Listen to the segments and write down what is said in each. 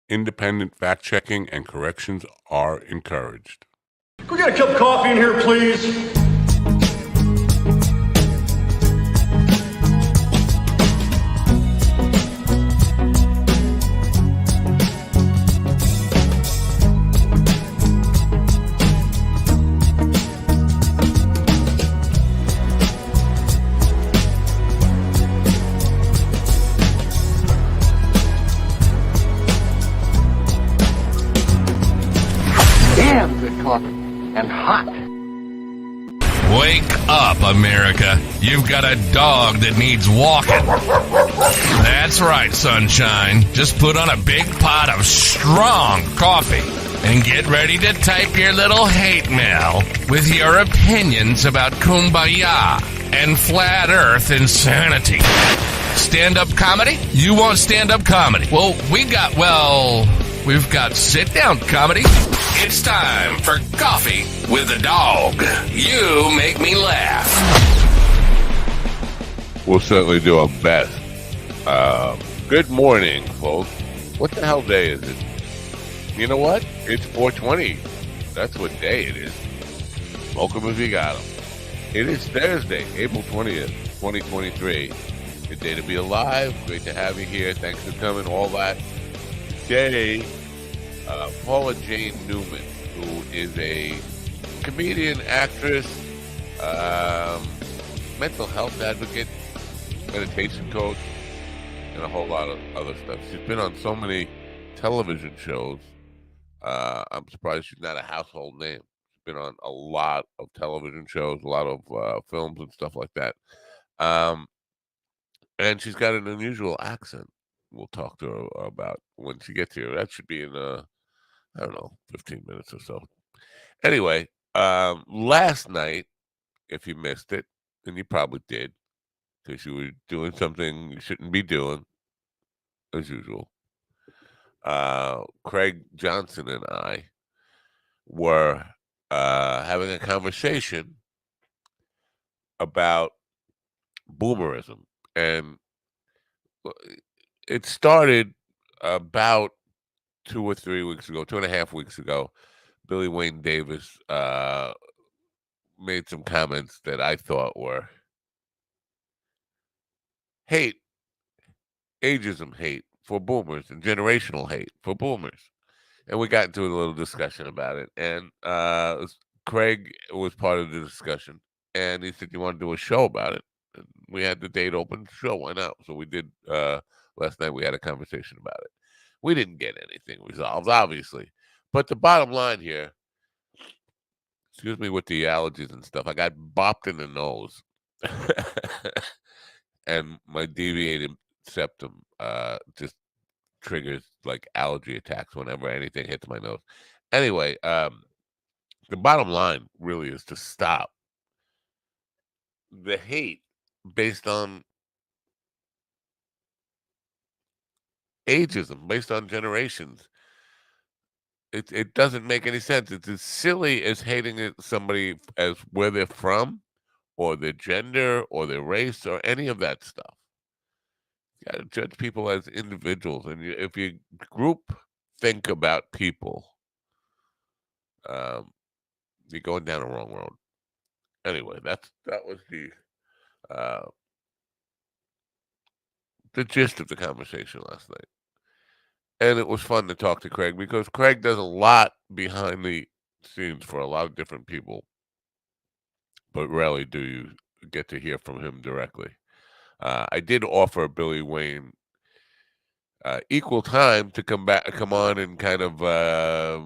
Independent fact-checking and corrections are encouraged. Can we get a cup of coffee in here, please? Damn good coffee and hot. Wake up, America. You've got a dog that needs walking. That's right, sunshine. Just put on a big pot of strong coffee and get ready to type your little hate mail with your opinions about kumbaya and flat earth insanity. Stand-up comedy? You want stand-up comedy? Well, we've got sit-down comedy. It's time for Coffee with the Dog. You make me laugh. We'll certainly do our best. Good morning, folks. What the hell day is it? You know what? It's 420. That's what day it is. Smoke 'em if you got 'em. It is Thursday, April 20th, 2023. Good day to be alive. Great to have you here. Thanks for coming. All that. Today, Paula Jane Newman, who is a comedian, actress, mental health advocate, meditation coach, and a whole lot of other stuff. She's been on so many television shows. I'm surprised she's not a household name. She's been on a lot of television shows, a lot of films and stuff like that. And she's got an unusual accent. We'll talk to her about when she gets here. That should be in, I don't know, 15 minutes or so. Anyway, last night, if you missed it, and you probably did, because you were doing something you shouldn't be doing, as usual, Craig Johnson and I were having a conversation about boomerism. And it started about 2 or 3 weeks ago, 2.5 weeks ago. Billy Wayne Davis made some comments that I thought were hate, ageism hate for boomers and generational hate for boomers. And we got into a little discussion about it. And Craig was part of the discussion. And he said, you want to do a show about it? And we had the date open. Sure, why not? So we did. Last night we had a conversation about it. We didn't get anything resolved, obviously. But the bottom line here, excuse me with the allergies and stuff, I got bopped in the nose. And my deviated septum just triggers like allergy attacks whenever anything hits my nose. Anyway, the bottom line really is to stop the hate based on ageism, based on generations. It doesn't make any sense. It's as silly as hating somebody as where they're from, or their gender, or their race, or any of that stuff. You got to judge people as individuals, and if you group think about people, you're going down the wrong road. Anyway, that was the gist of the conversation last night. And it was fun to talk to Craig because Craig does a lot behind the scenes for a lot of different people, but rarely do you get to hear from him directly. I did offer Billy Wayne equal time to come on and kind of, I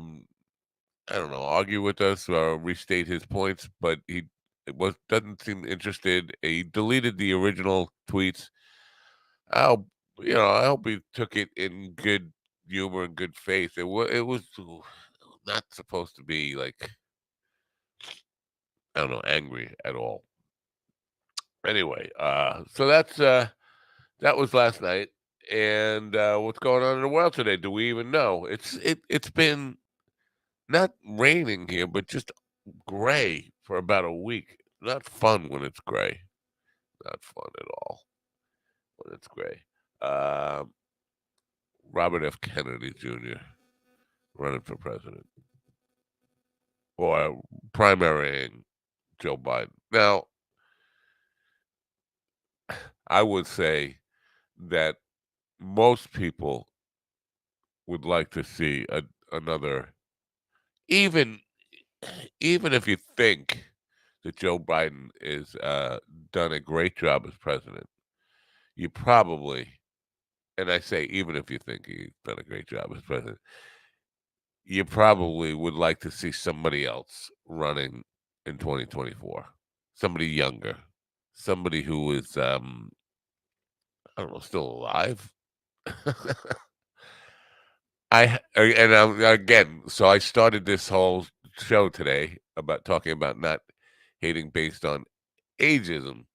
don't know, argue with us or restate his points, but he doesn't seem interested. He deleted the original tweets. I hope he took it in good humor and good faith. It was not supposed to be like, I don't know, angry at all. Anyway, so that was last night. And what's going on in the world today? Do we even know? It's been not raining here, but just gray for about a week. Not fun when it's gray. Not fun at all when it's gray. Robert F. Kennedy Jr. running for president or primarying Joe Biden. Now, I would say that most people would like to see another, even even if you think that Joe Biden is done a great job as president, you probably, and I say even if you think he's done a great job as president, you probably would like to see somebody else running in 2024, somebody younger, somebody who is I don't know, still alive. And again, so I started this whole show today about talking about not hating based on ageism.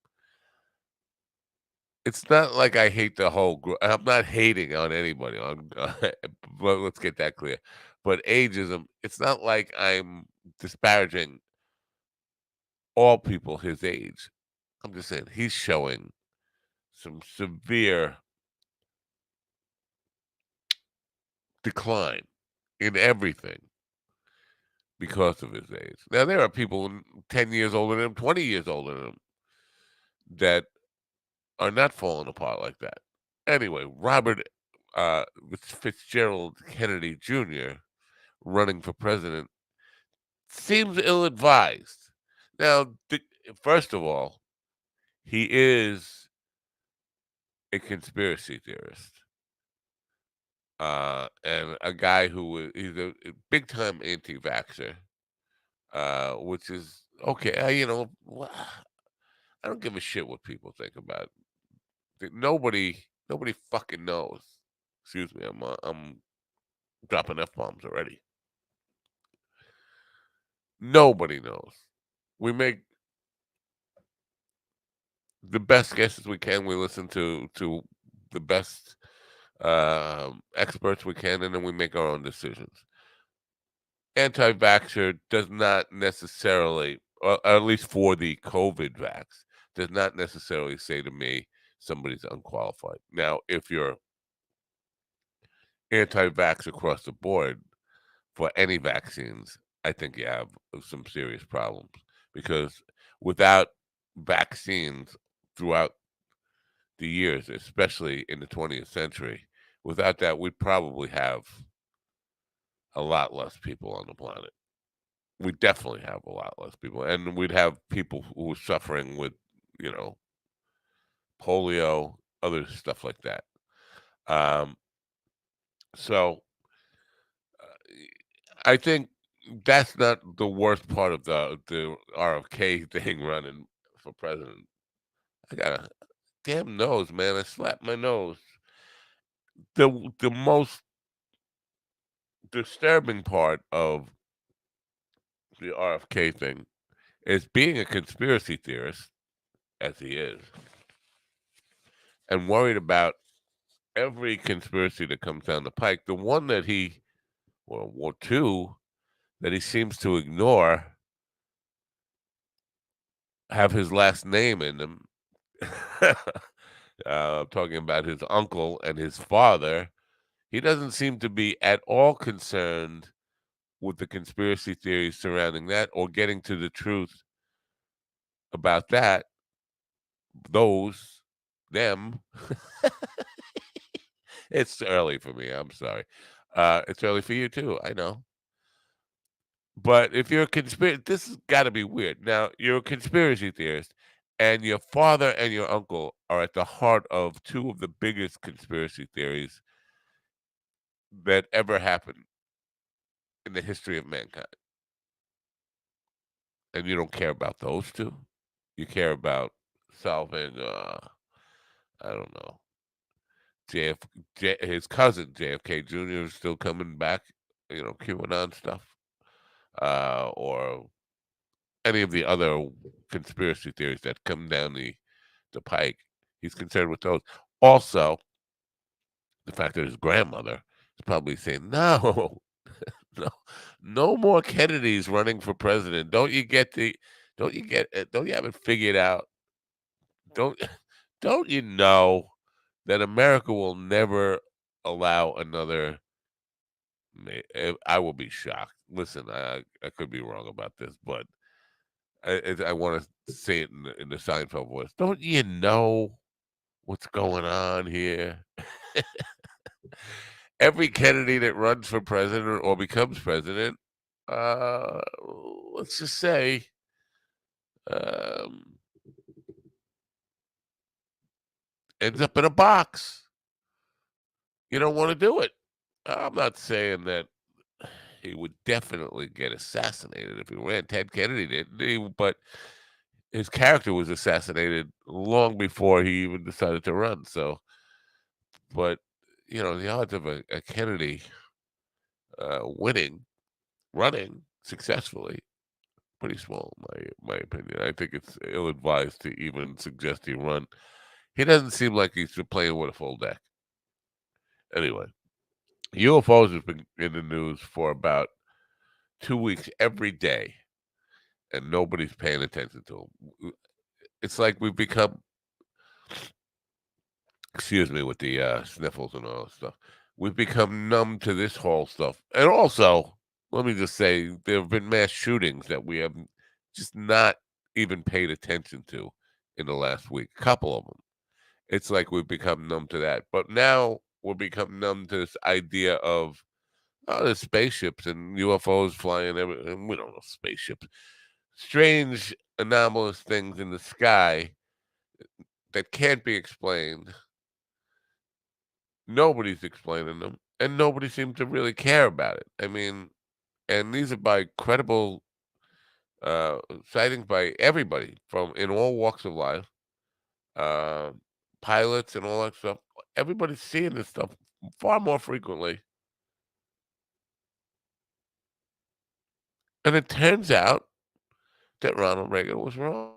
It's not like I hate the whole group. I'm not hating on anybody. But let's get that clear. But ageism, it's not like I'm disparaging all people his age. I'm just saying he's showing some severe decline in everything because of his age. Now there are people 10 years older than him, 20 years older than him that are not falling apart like that. Anyway, Robert Fitzgerald Kennedy Jr. running for president seems ill-advised. Now, first of all, he is a conspiracy theorist. And a guy he's a big-time anti-vaxxer, which is okay. I don't give a shit what people think about it. Nobody fucking knows. Excuse me, I'm dropping f bombs already. Nobody knows. We make the best guesses we can. We listen to the best experts we can, and then we make our own decisions. Anti-vaxxer does not necessarily, or at least for the COVID vax, does not necessarily say to me somebody's unqualified. Now, if you're anti-vax across the board for any vaccines, I think you have some serious problems because without vaccines throughout the years, especially in the 20th century, without that, we'd probably have a lot less people on the planet. We definitely have a lot less people, and we'd have people who are suffering with, you know, polio, other stuff like that. Um, so I think that's not the worst part of the RFK thing running for president. I got a damn nose, man. I slapped my nose. The most disturbing part of the RFK thing is being a conspiracy theorist, as he is, and worried about every conspiracy that comes down the pike. The one that or two, that he seems to ignore have his last name in them. Talking about his uncle and his father. He doesn't seem to be at all concerned with the conspiracy theories surrounding that or getting to the truth about that, them. It's early for me. I'm sorry. It's early for you too. I know. But if you're a conspiracy, this has got to be weird. Now, you're a conspiracy theorist, and your father and your uncle are at the heart of two of the biggest conspiracy theories that ever happened in the history of mankind. And you don't care about those two. You care about solving, I don't know, his cousin JFK Jr. is still coming back, QAnon stuff, or any of the other conspiracy theories that come down the pike. He's concerned with those. Also, the fact that his grandmother is probably saying, "No, no, no more Kennedys running for president. Don't you have it figured out? Don't don't you know that America will never allow another. I will be shocked. Listen, I could be wrong about this, but I want to say it in the Seinfeld voice. Don't you know what's going on here? Every Kennedy that runs for president or becomes president, uh, let's just say, um, ends up in a box. You don't want to do it. I'm not saying that he would definitely get assassinated if he ran. Ted Kennedy didn't, but his character was assassinated long before he even decided to run. So, but the odds of a Kennedy running successfully, pretty small, in my opinion. I think it's ill-advised to even suggest he run. He doesn't seem like he's playing with a full deck. Anyway, UFOs has been in the news for about 2 weeks every day, and nobody's paying attention to them. It's like we've become, excuse me, with the sniffles and all that stuff. We've become numb to this whole stuff. And also, let me just say, there have been mass shootings that we have just not even paid attention to in the last week. A couple of them. It's like we've become numb to that. But now we've become numb to this idea of, oh, there's spaceships and UFOs flying and we don't know spaceships. Strange, anomalous things in the sky that can't be explained. Nobody's explaining them, and nobody seems to really care about it. I mean, and these are by credible sightings by everybody from in all walks of life, uh, pilots and all that stuff. Everybody's seeing this stuff far more frequently, and it turns out that Ronald Reagan was wrong.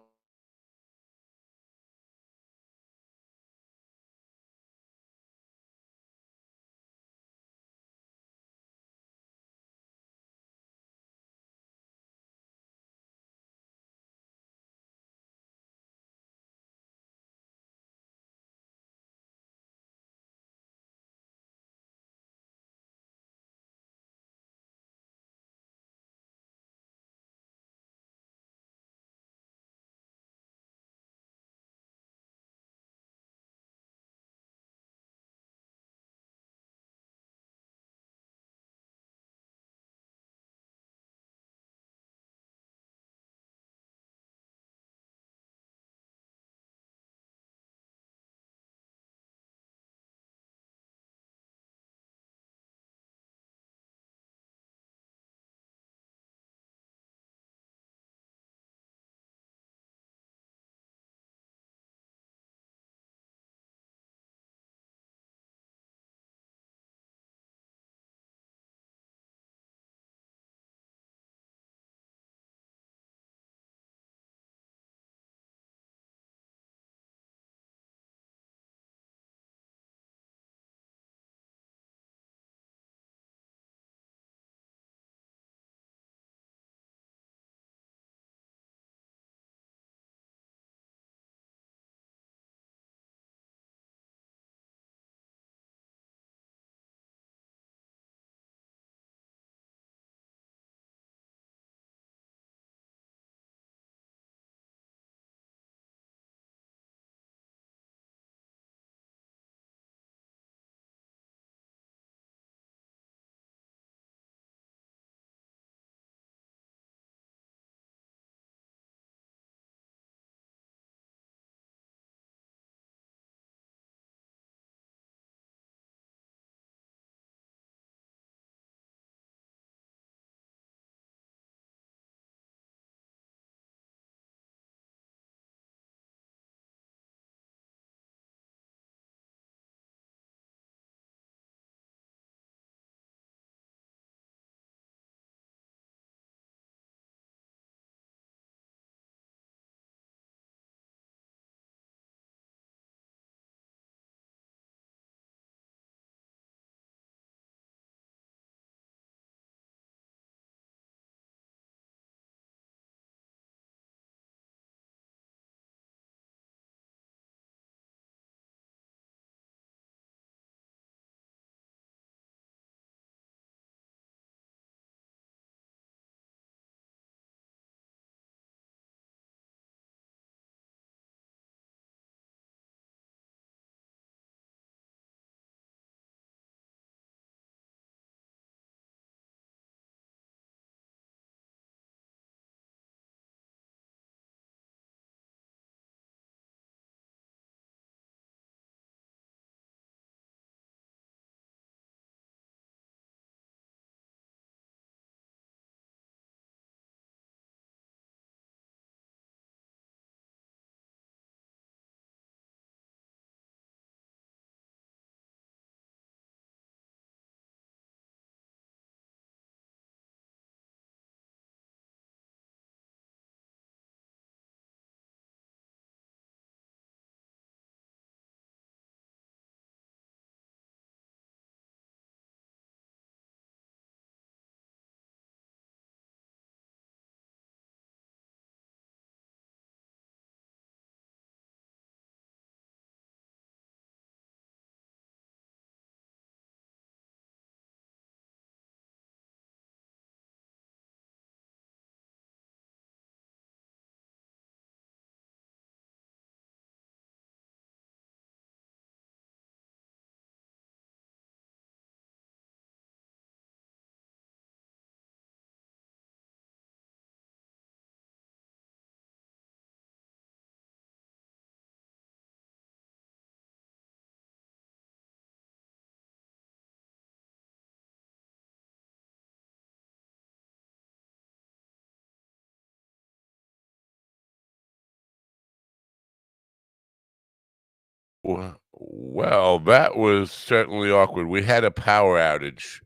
Well, that was certainly awkward. We had a power outage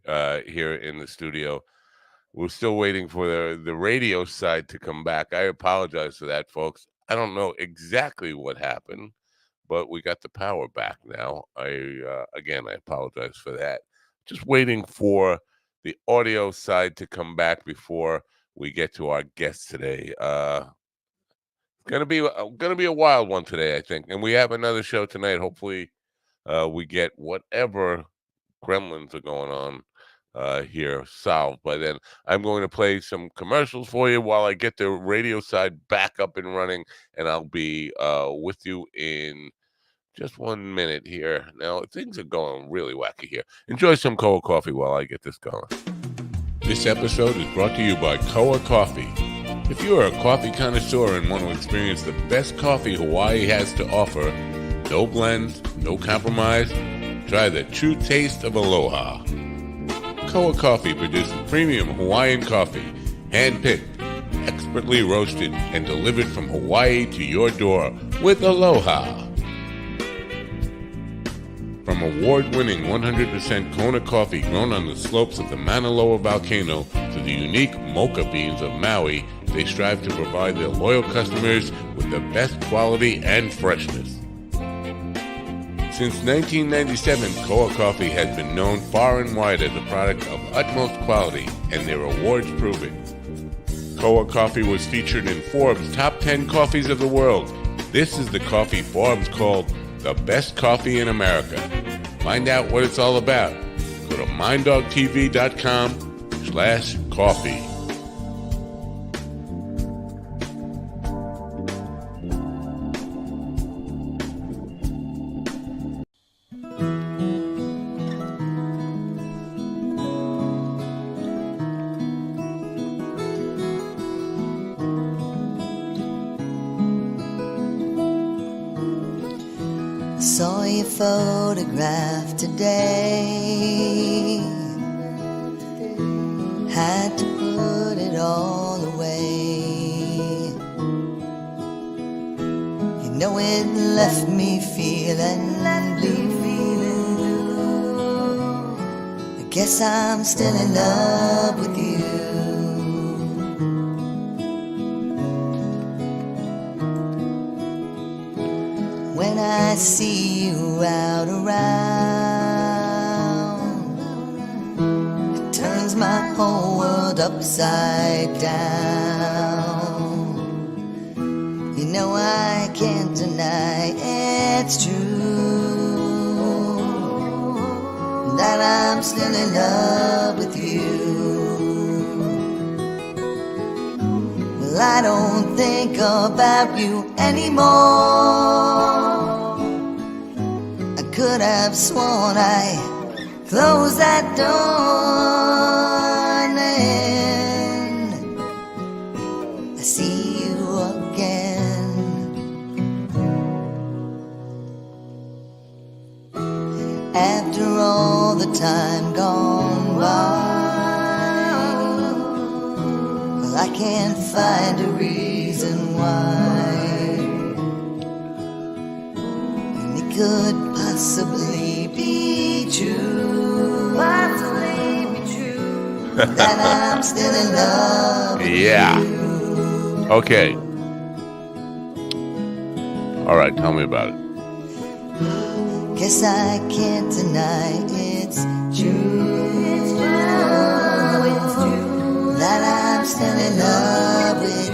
here in the studio. We're still waiting for the radio side to come back. I apologize for that, folks. I don't know exactly what happened, but we got the power back now. I apologize for that. Just waiting for the audio side to come back before we get to our guest today. Gonna be a wild one today, I think, and we have another show tonight. Hopefully, we get whatever gremlins are going on here solved by then. I'm going to play some commercials for you while I get the radio side back up and running, and I'll be with you in just 1 minute here. Now, things are going really wacky here. Enjoy some Koa coffee while I get this going. This episode is brought to you by Koa Coffee. If you are a coffee connoisseur and want to experience the best coffee Hawaii has to offer, no blends, no compromise, try the true taste of aloha. Koa Coffee produces premium Hawaiian coffee, hand-picked, expertly roasted, and delivered from Hawaii to your door with aloha. From award-winning 100% Kona coffee grown on the slopes of the Mauna Loa volcano to the unique mocha beans of Maui, they strive to provide their loyal customers with the best quality and freshness. Since 1997, Koa Coffee has been known far and wide as a product of utmost quality, and their awards prove it. Koa Coffee was featured in Forbes' Top 10 Coffees of the World. This is the coffee Forbes called the best coffee in America. Find out what it's all about. Go to minddogtv.com/coffee. Saw your photograph today. Had to put it all away. You know it left me feeling blue. I guess I'm still in love with you. When I see you out around, it turns my whole world upside down. You know I can't deny it's true that I'm still in love with you. Well, I don't think about you anymore. Could have sworn I closed that door, and then I see you again. After all the time gone by, well, I can't find a reason why. Could possibly be true. That I'm still in love with Yeah. you. Okay. All right, tell me about it. Guess I can't deny it's true. That I'm still in love with you.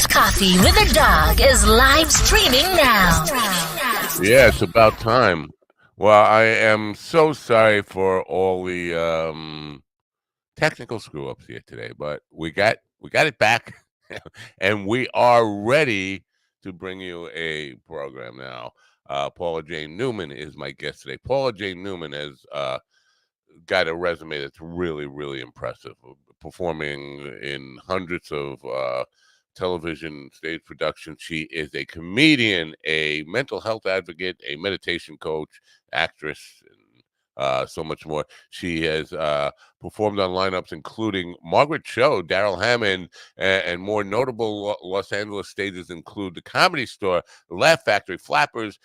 Coffee with a Dog is live streaming now. Yeah, it's about time. Well, I am so sorry for all the technical screw ups here today, but we got it back, and we are ready to bring you a program now. Paula Jane Newman is my guest today. Paula Jane Newman has got a resume that's really, really impressive, performing in hundreds of television, stage production. She is a comedian, a mental health advocate, a meditation coach, actress, and so much more. She has performed on lineups including Margaret Cho, Daryl Hammond, and more notable Los Angeles stages include the Comedy Store, the Laugh Factory, Flappers,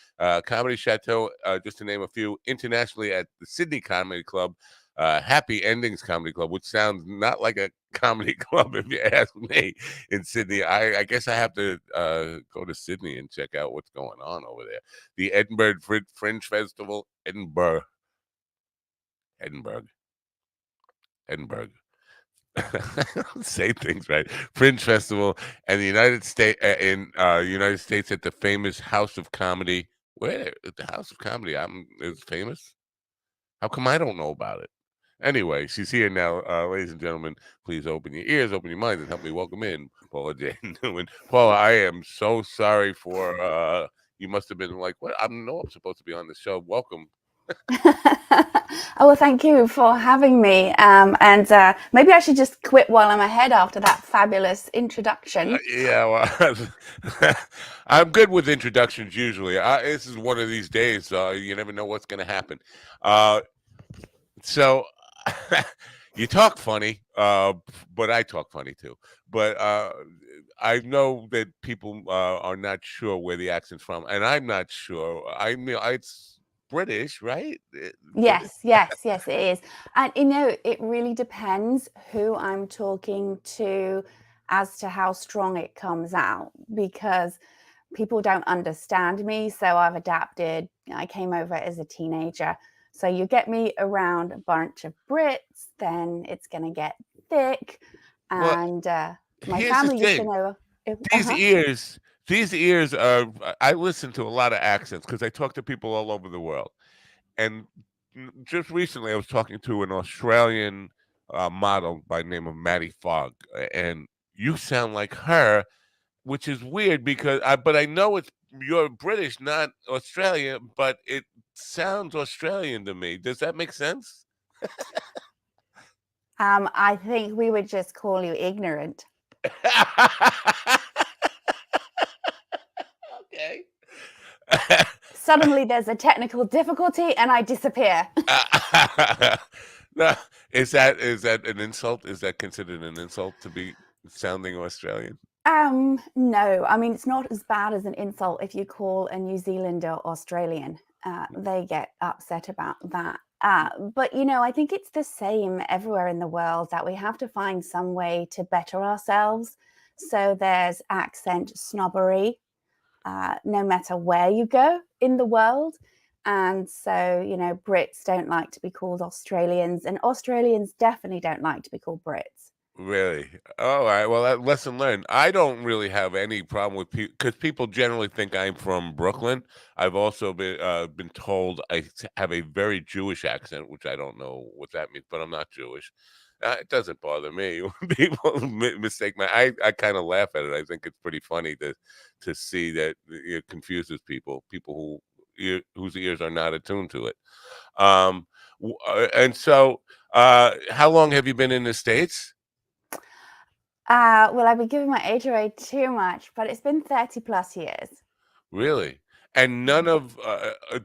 Comedy Chateau, just to name a few. Internationally at the Sydney Comedy Club, Happy Endings Comedy Club, which sounds not like a comedy club if you ask me. In Sydney, I guess I have to go to Sydney and check out what's going on over there. The Edinburgh Fringe Festival, Edinburgh. Edinburgh. Say things right. Fringe Festival and the United States at the famous House of Comedy. Where the House of Comedy is famous? How come I don't know about it? Anyway, she's here now. Ladies and gentlemen, please open your ears, open your minds, and help me welcome in Paula J. Newman. Paula, I am so sorry for you must have been like, what? I'm supposed to be on the show. Welcome. Oh, well, thank you for having me. And maybe I should just quit while I'm ahead after that fabulous introduction. Yeah, well, I'm good with introductions usually. This is one of these days. You never know what's going to happen. So you talk funny, but I talk funny too. But I know that people are not sure where the accent's from, and I'm not sure. I mean, it's British, right? British. Yes, it is. And it really depends who I'm talking to as to how strong it comes out, because people don't understand me. So I've adapted. I came over as a teenager. So you get me around a bunch of Brits, then it's going to get thick. Well, And my here's the family used to thing. know. These ears are. I listen to a lot of accents because I talk to people all over the world. And just recently, I was talking to an Australian model by the name of Maddie Fogg, and you sound like her, which is weird because but I know you're British, not Australian, but it sounds Australian to me. Does that make sense? I think we would just call you ignorant. Okay. Suddenly there's a technical difficulty and I disappear. No, is that an insult? Is that considered an insult to be sounding Australian? No, I mean, it's not as bad as an insult if you call a New Zealander Australian. They get upset about that. But, I think it's the same everywhere in the world, that we have to find some way to better ourselves. So there's accent snobbery, no matter where you go in the world. And so, Brits don't like to be called Australians, and Australians definitely don't like to be called Brits. Really? All right. Well, lesson learned. I don't really have any problem with people because people generally think I'm from Brooklyn. I've also been told I have a very Jewish accent, which I don't know what that means, but I'm not Jewish. It doesn't bother me when people mistake I kind of laugh at it. I think it's pretty funny to see that it confuses people whose ears are not attuned to it. And so, how long have you been in the States? Well, I've been giving my age away too much, but it's been 30 plus years. Really? And none of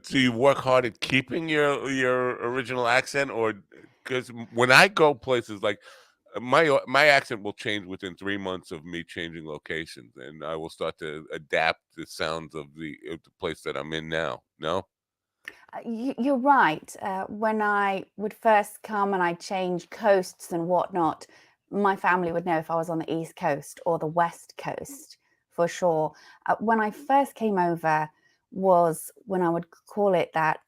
do you work hard at keeping your original accent, or because when I go places like my accent will change within 3 months of me changing locations, and I will start to adapt the sounds of the place that I'm in now. No? You're right. When I would first come and I'd change coasts and whatnot, my family would know if I was on the East Coast or the West Coast for sure. When I first came over was when I would call it that,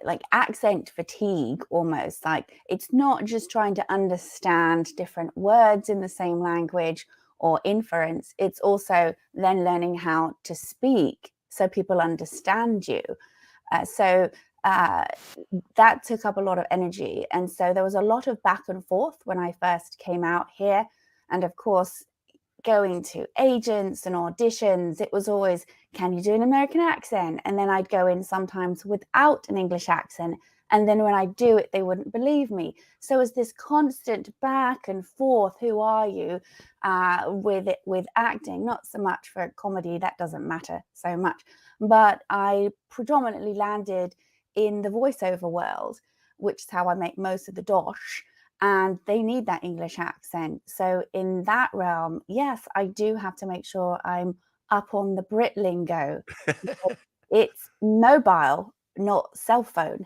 like accent fatigue almost. Like it's not just trying to understand different words in the same language or inference, it's also then learning how to speak so people understand you. So that took up a lot of energy. And so there was a lot of back and forth when I first came out here. And of course, going to agents and auditions, it was always, can you do an American accent? And then I'd go in sometimes without an English accent. And then when I do it, they wouldn't believe me. So it was this constant back and forth. Who are you? With acting, not so much for comedy. That doesn't matter so much. But I predominantly landed in the voiceover world, which is how I make most of the dosh. And they need that English accent. So in that realm, yes, I do have to make sure I'm up on the Brit lingo. It's mobile, not cell phone.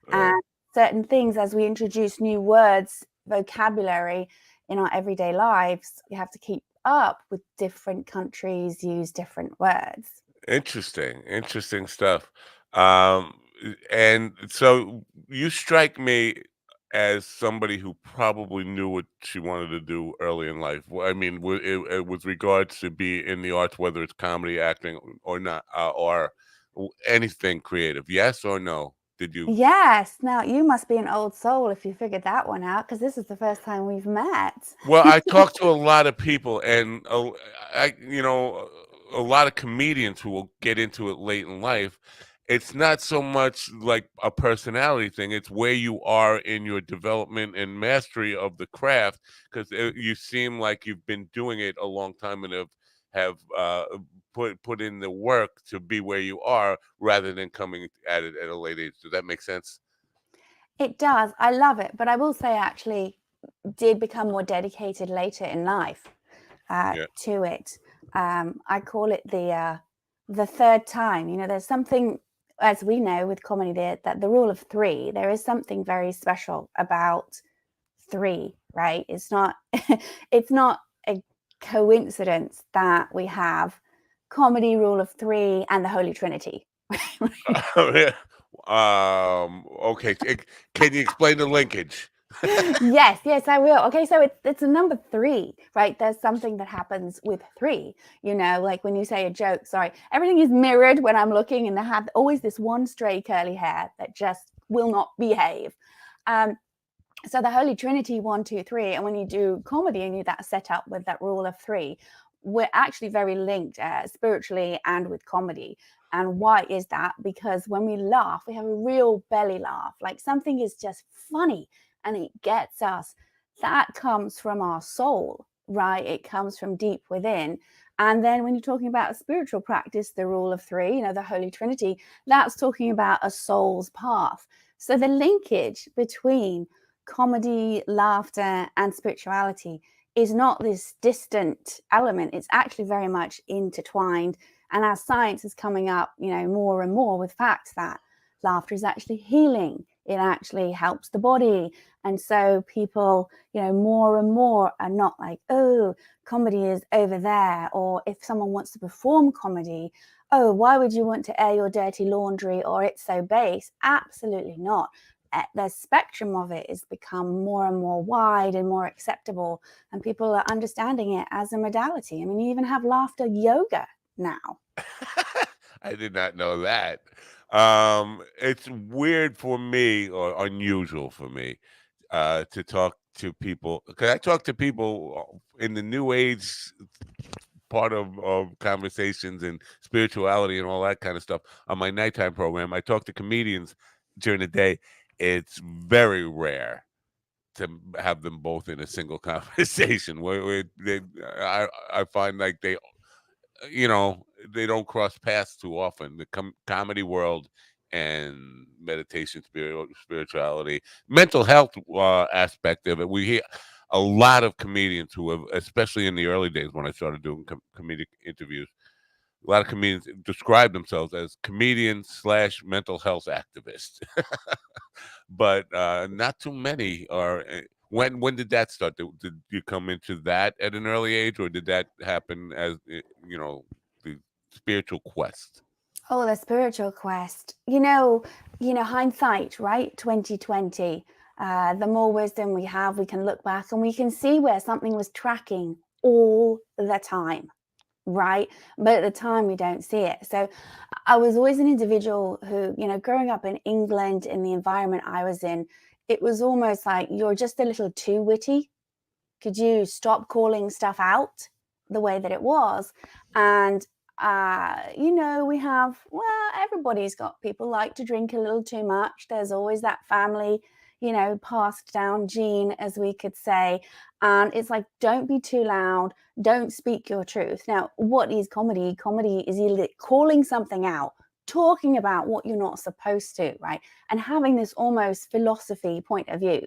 Right. And certain things, as we introduce new words, vocabulary in our everyday lives, we have to keep up with different countries use different words. Interesting stuff. And so you strike me as somebody who probably knew what she wanted to do early in life. I mean, with regards to be in the arts, whether it's comedy, acting, or not, or anything creative. Yes or no? Did you? Yes. Now you must be an old soul if you figured that one out, because this is the first time we've met. Well, I talk to a lot of people, and a lot of comedians who will get into it late in life. It's not so much like a personality thing; it's where you are in your development and mastery of the craft. Because you seem like you've been doing it a long time and have put in the work to be where you are, rather than coming at it at a late age. Does that make sense? It does. I love it. But I will say, actually, did become more dedicated later in life Yeah. to it. I call it the third time. You know, there's something, as we know with comedy, that the rule of three. There is something very special about three, right? It's not it's not a coincidence that we have comedy rule of three and the Holy Trinity. Yeah. Okay. Can you explain the linkage? Yes, I will. Okay, so it's a number three, right? There's something that happens with three, like when you say a joke, sorry, everything is mirrored when I'm looking, and they have always this one stray curly hair that just will not behave. So the Holy Trinity, 1, 2, 3, and when you do comedy and you that set up with that rule of three, we're actually very linked spiritually and with comedy. And why is that? Because when we laugh, we have a real belly laugh, like something is just funny and it gets us. That comes from our soul, right? It comes from deep within. And then when you're talking about a spiritual practice, the rule of three, the Holy Trinity, that's talking about a soul's path. So the linkage between comedy, laughter, and spirituality is not this distant element. It's actually very much intertwined. And as science is coming up, more and more with facts that laughter is actually healing. It actually helps the body. And so people, more and more are not like, oh, comedy is over there. Or if someone wants to perform comedy, oh, why would you want to air your dirty laundry, or it's so base? Absolutely not. The spectrum of it has become more and more wide and more acceptable, and people are understanding it as a modality. I mean, you even have laughter yoga now. I did not know that. It's weird for me, or unusual for me, to talk to people, because I talk to people in the new age part of conversations and spirituality and all that kind of stuff on my nighttime program. I talk to comedians during the day. It's very rare to have them both in a single conversation. I find like you know, they don't cross paths too often. The comedy world and meditation, spirituality, mental health aspect of it. We hear a lot of comedians who have, especially in the early days when I started doing comedic interviews, a lot of comedians describe themselves as comedians slash mental health activists. But not too many are. When did that start? Did you come into that at an early age, or did that happen as the spiritual quest? Oh, the spiritual quest. Hindsight, right? 2020. The more wisdom we have, we can look back and we can see where something was tracking all the time, right? But at the time, we don't see it. So I was always an individual who, growing up in England, in the environment I was in, it was almost like you're just a little too witty. Could you stop calling stuff out the way that it was? And we have, everybody's got people like to drink a little too much. There's always that family, passed down gene, as we could say. And it's like, don't be too loud. Don't speak your truth. Now, what is comedy? Comedy is either calling something out talking about what you're not supposed to, right? And having this almost philosophy point of view,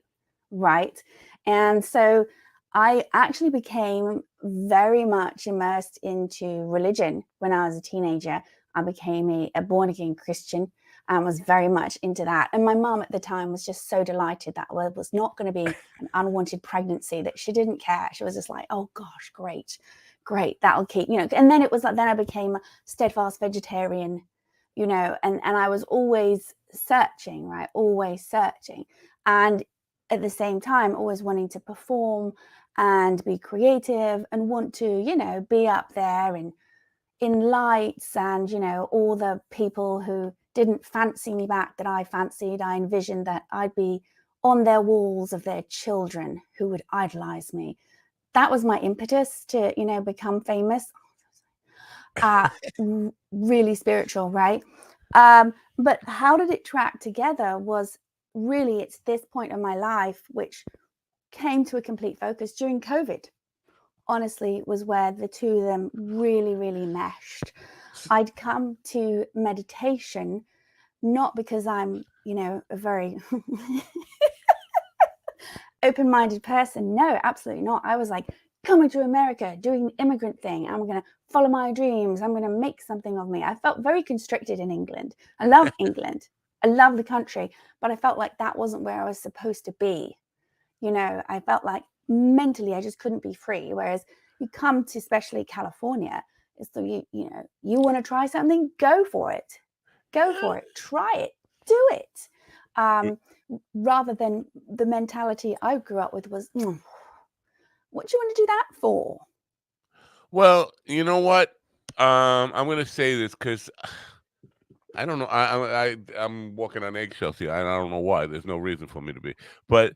right? And so I actually became very much immersed into religion when I was a teenager. I became a born again Christian and was very much into that. And my mum at the time was just so delighted that there was not going to be an unwanted pregnancy, that she didn't care. She was just like, oh gosh, great, that'll keep, and then it was like, then I became a steadfast vegetarian, and I was always searching, right? Always searching. And at the same time, always wanting to perform and be creative and want to, be up there and in lights and, all the people who didn't fancy me back that I fancied. I envisioned that I'd be on their walls of their children who would idolize me. That was my impetus to, become famous. Really spiritual, right? But how did it track together was really, it's this point of my life which came to a complete focus during COVID. Honestly, was where the two of them really, really meshed. I'd come to meditation, not because I'm, a very open-minded person. No, absolutely not. I was like, coming to America, doing the immigrant thing. I'm going to follow my dreams. I'm going to make something of me. I felt very constricted in England. I love England. I love the country, but I felt like that wasn't where I was supposed to be. I felt like mentally I just couldn't be free. Whereas you come to especially California, it's so you want to try something, go for it, try it, do it. Rather than the mentality I grew up with was, what do you want to do that for? Well, you know what? I'm going to say this because I don't know. I'm walking on eggshells here. I don't know why. There's no reason for me to be. But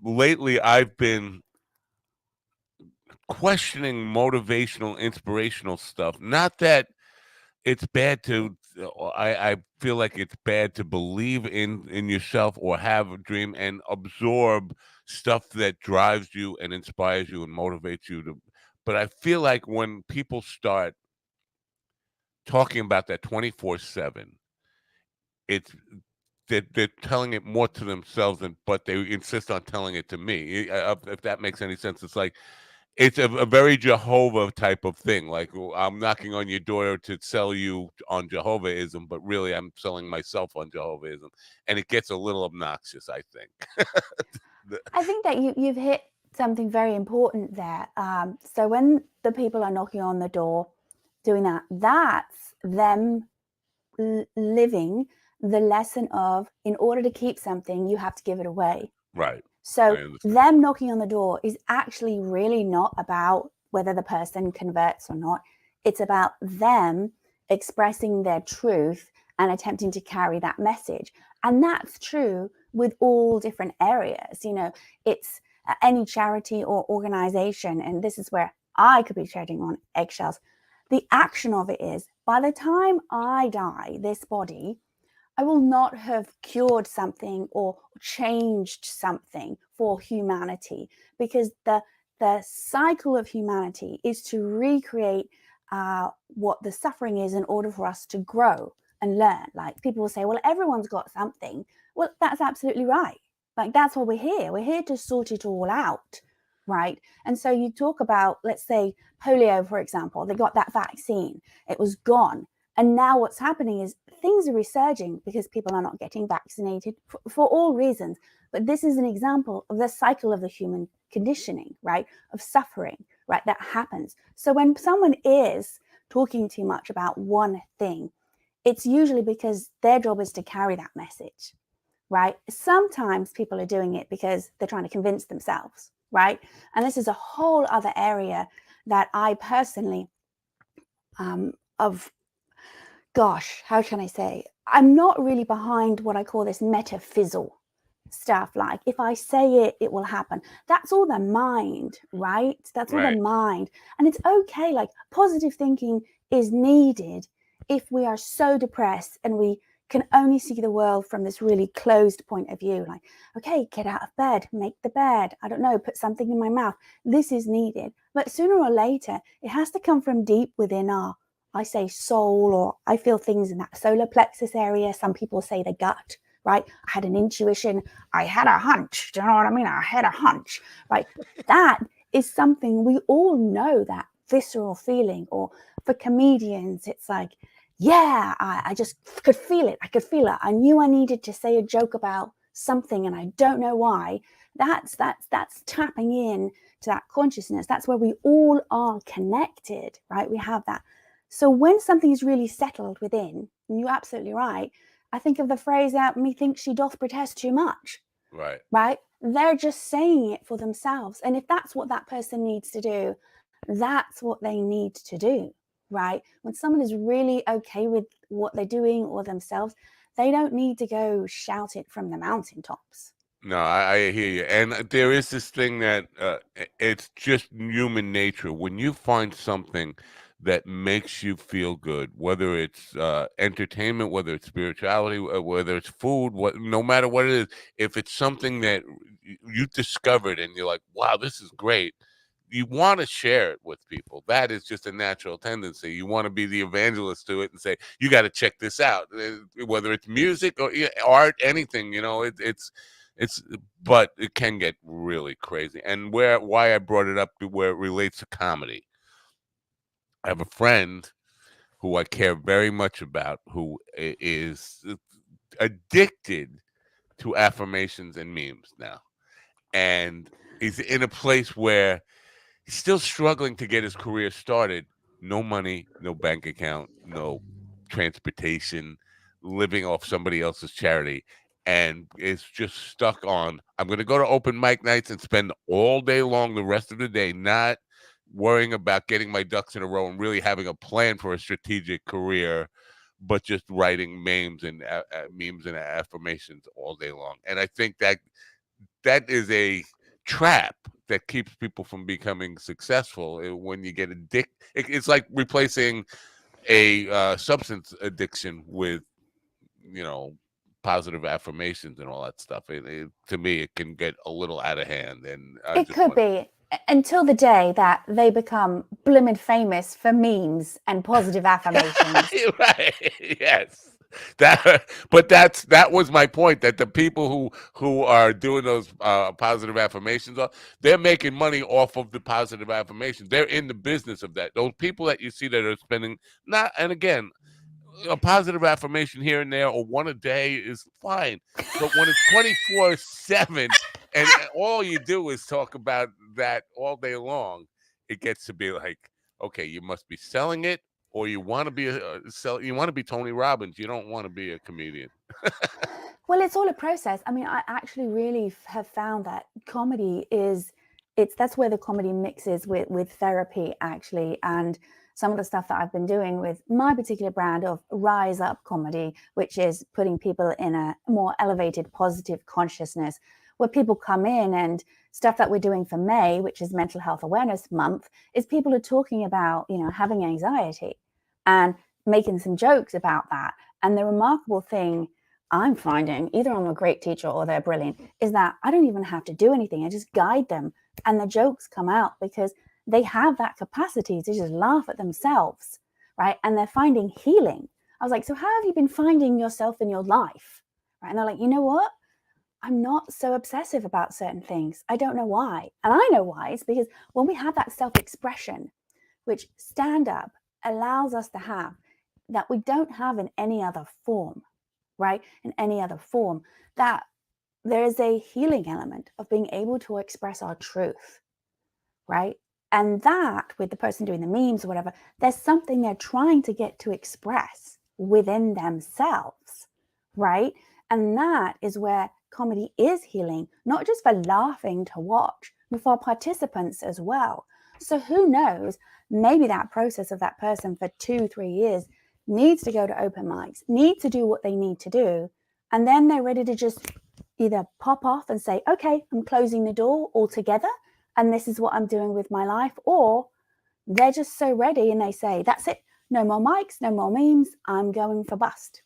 lately, I've been questioning motivational, inspirational stuff. Not that it's bad to. I feel like it's bad to believe in yourself or have a dream and absorb stuff that drives you and inspires you and motivates you to. But I feel like when people start talking about that 24/7, it's they're telling it more to themselves but they insist on telling it to me. If that makes any sense, it's like it's a very Jehovah type of thing. Like, I'm knocking on your door to sell you on Jehovahism, but really I'm selling myself on Jehovahism, and it gets a little obnoxious, I think. I think that you've hit something very important there. So when the people are knocking on the door, doing that, that's them living the lesson of, in order to keep something, you have to give it away. Right. So them knocking on the door is actually really not about whether the person converts or not. It's about them expressing their truth and attempting to carry that message. And that's true with all different areas. It's any charity or organization. And this is where I could be treading on eggshells. The action of it is, by the time I die, this body, I will not have cured something or changed something for humanity, because the cycle of humanity is to recreate what the suffering is in order for us to grow and learn. Like, people will say, well, everyone's got something. Well, that's absolutely right. Like, that's why we're here. We're here to sort it all out, right? And so you talk about, let's say, polio, for example. They got that vaccine. It was gone. And now what's happening is things are resurging because people are not getting vaccinated for all reasons. But this is an example of the cycle of the human conditioning, right? Of suffering, right? That happens. So when someone is talking too much about one thing, it's usually because their job is to carry that message, right? Sometimes people are doing it because they're trying to convince themselves, right? And this is a whole other area that I personally, how can I say? I'm not really behind what I call this metaphysical stuff. Like, if I say it, it will happen. That's all the mind, right? That's all the mind. And it's okay. Like, positive thinking is needed if we are so depressed and we can only see the world from this really closed point of view. Like, okay, get out of bed, make the bed, I don't know, put something in my mouth. This is needed. But sooner or later, it has to come from deep within our I say soul, or I feel things in that solar plexus area. Some people say the gut, right? I had an intuition. I had a hunch. Do you know what I mean? I had a hunch, right? That is something we all know, that visceral feeling. Or for comedians, it's like, yeah, I just could feel it. I could feel it. I knew I needed to say a joke about something and I don't know why. That's tapping in to that consciousness. That's where we all are connected, right? We have that. So when something is really settled within, and you're absolutely right, I think of the phrase that methinks she doth protest too much, Right. right? They're just saying it for themselves. And if that's what that person needs to do, that's what they need to do, right? When someone is really okay with what they're doing or themselves, they don't need to go shout it from the mountaintops. No, I hear you. And there is this thing that it's just human nature. When you find something that makes you feel good, whether it's entertainment, whether it's spirituality, whether it's food, no matter what it is, if it's something that you discovered and you're like, wow, this is great, you want to share it with people. That is just a natural tendency. You want to be the evangelist to it and say, you got to check this out, whether it's music or art, anything, it's, but it can get really crazy. And why I brought it up to where it relates to comedy. I have a friend who I care very much about, who is addicted to affirmations and memes now. And he's in a place where he's still struggling to get his career started. No money, no bank account, no transportation, living off somebody else's charity. And it's just stuck on, I'm going to go to open mic nights and spend all day long the rest of the day not worrying about getting my ducks in a row and really having a plan for a strategic career, but just writing memes and affirmations all day long. And I think that is a trap that keeps people from becoming successful. When you get addicted, it's like replacing a substance addiction with, positive affirmations and all that stuff. To me, it can get a little out of hand. And It could be, until the day that they become blimmin' famous for memes and positive affirmations. Right. Yes. That was my point, that the people who are doing those positive affirmations, they're making money off of the positive affirmations. They're in the business of that. Those people that you see that are spending, not, and again, a positive affirmation here and there or one a day is fine. But when it's 24/7 and all you do is talk about that all day long, it gets to be like, okay, you must be selling it, or you want to be you want to be Tony Robbins. You don't want to be a comedian. Well, it's all a process. I mean, I actually really have found that comedy that's where the comedy mixes with therapy, actually. And some of the stuff that I've been doing with my particular brand of Rise Up Comedy, which is putting people in a more elevated, positive consciousness, where people come in, and stuff that we're doing for May, which is Mental Health Awareness Month, is people are talking about, having anxiety and making some jokes about that. And the remarkable thing I'm finding, either I'm a great teacher or they're brilliant, is that I don't even have to do anything. I just guide them and the jokes come out because they have that capacity to just laugh at themselves, right? And they're finding healing. I was like, so how have you been finding yourself in your life? Right? And they're like, you know what? I'm not so obsessive about certain things. I don't know why. And I know why. It's because when we have that self-expression, which stand-up allows us to have, that we don't have in any other form, right? In any other form, that there is a healing element of being able to express our truth, right? And that, with the person doing the memes or whatever, there's something they're trying to get to express within themselves, right? And that is where comedy is healing, not just for laughing to watch, but for participants as well. So who knows, maybe that process of that person for 2-3 years needs to go to open mics, need to do what they need to do, and then they're ready to just either pop off and say, okay, I'm closing the door altogether, and this is what I'm doing with my life, or they're just so ready and they say, that's it, no more mics, no more memes, I'm going for bust.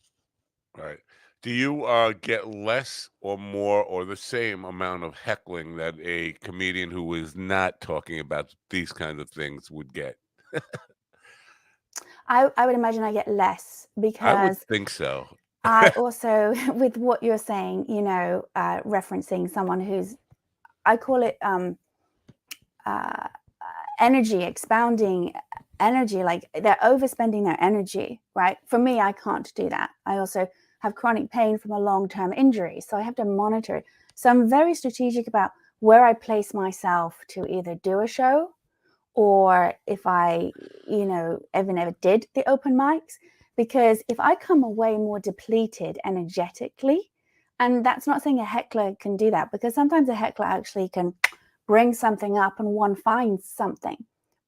Right. Do you get less or more or the same amount of heckling that a comedian who is not talking about these kinds of things would get? I would imagine I get less I would because think so. I also, with what you're saying, referencing someone who's, I call it energy, expounding energy, like they're overspending their energy, right? For me, I can't do that. I also have chronic pain from a long-term injury, so I have to monitor it. So I'm very strategic about where I place myself to either do a show, or if I, ever did the open mics, because if I come away more depleted energetically, and that's not saying a heckler can do that, because sometimes a heckler actually can bring something up and one finds something,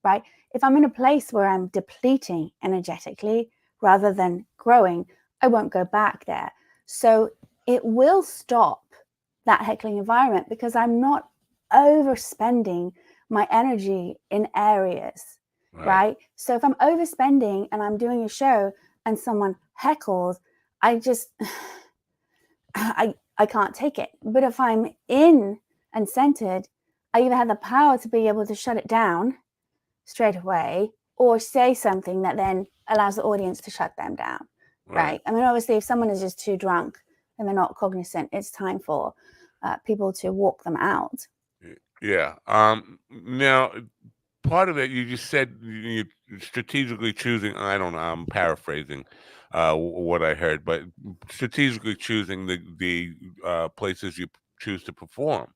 right? If I'm in a place where I'm depleting energetically rather than growing, I won't go back there. So it will stop that heckling environment because I'm not overspending my energy in areas, right? So if I'm overspending and I'm doing a show and someone heckles, I just, I can't take it. But if I'm in and centered, I either have the power to be able to shut it down straight away or say something that then allows the audience to shut them down, right? I mean, obviously, if someone is just too drunk and they're not cognizant, it's time for people to walk them out. Yeah. Now, part of it, you just said you strategically choosing. I don't know. I'm paraphrasing what I heard, but strategically choosing the places you choose to perform.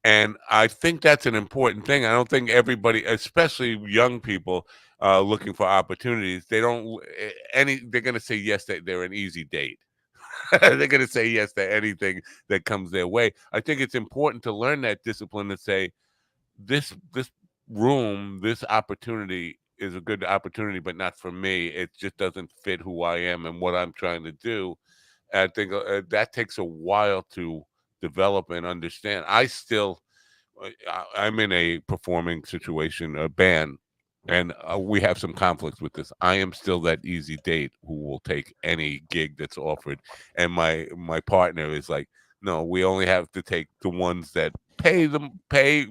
And I think that's an important thing. I don't think everybody, especially young people, looking for opportunities, they don't they're going to say yes, they're an easy date. They're going to say yes to anything that comes their way. I think it's important to learn that discipline to say this room, this opportunity is a good opportunity, but not for me. It just doesn't fit who I am and what I'm trying to do. And I think that takes a while to develop and understand. I'm in a performing situation, a band, and we have some conflicts with this. I am still that easy date who will take any gig that's offered, and my partner is like, no, we only have to take the ones that pay,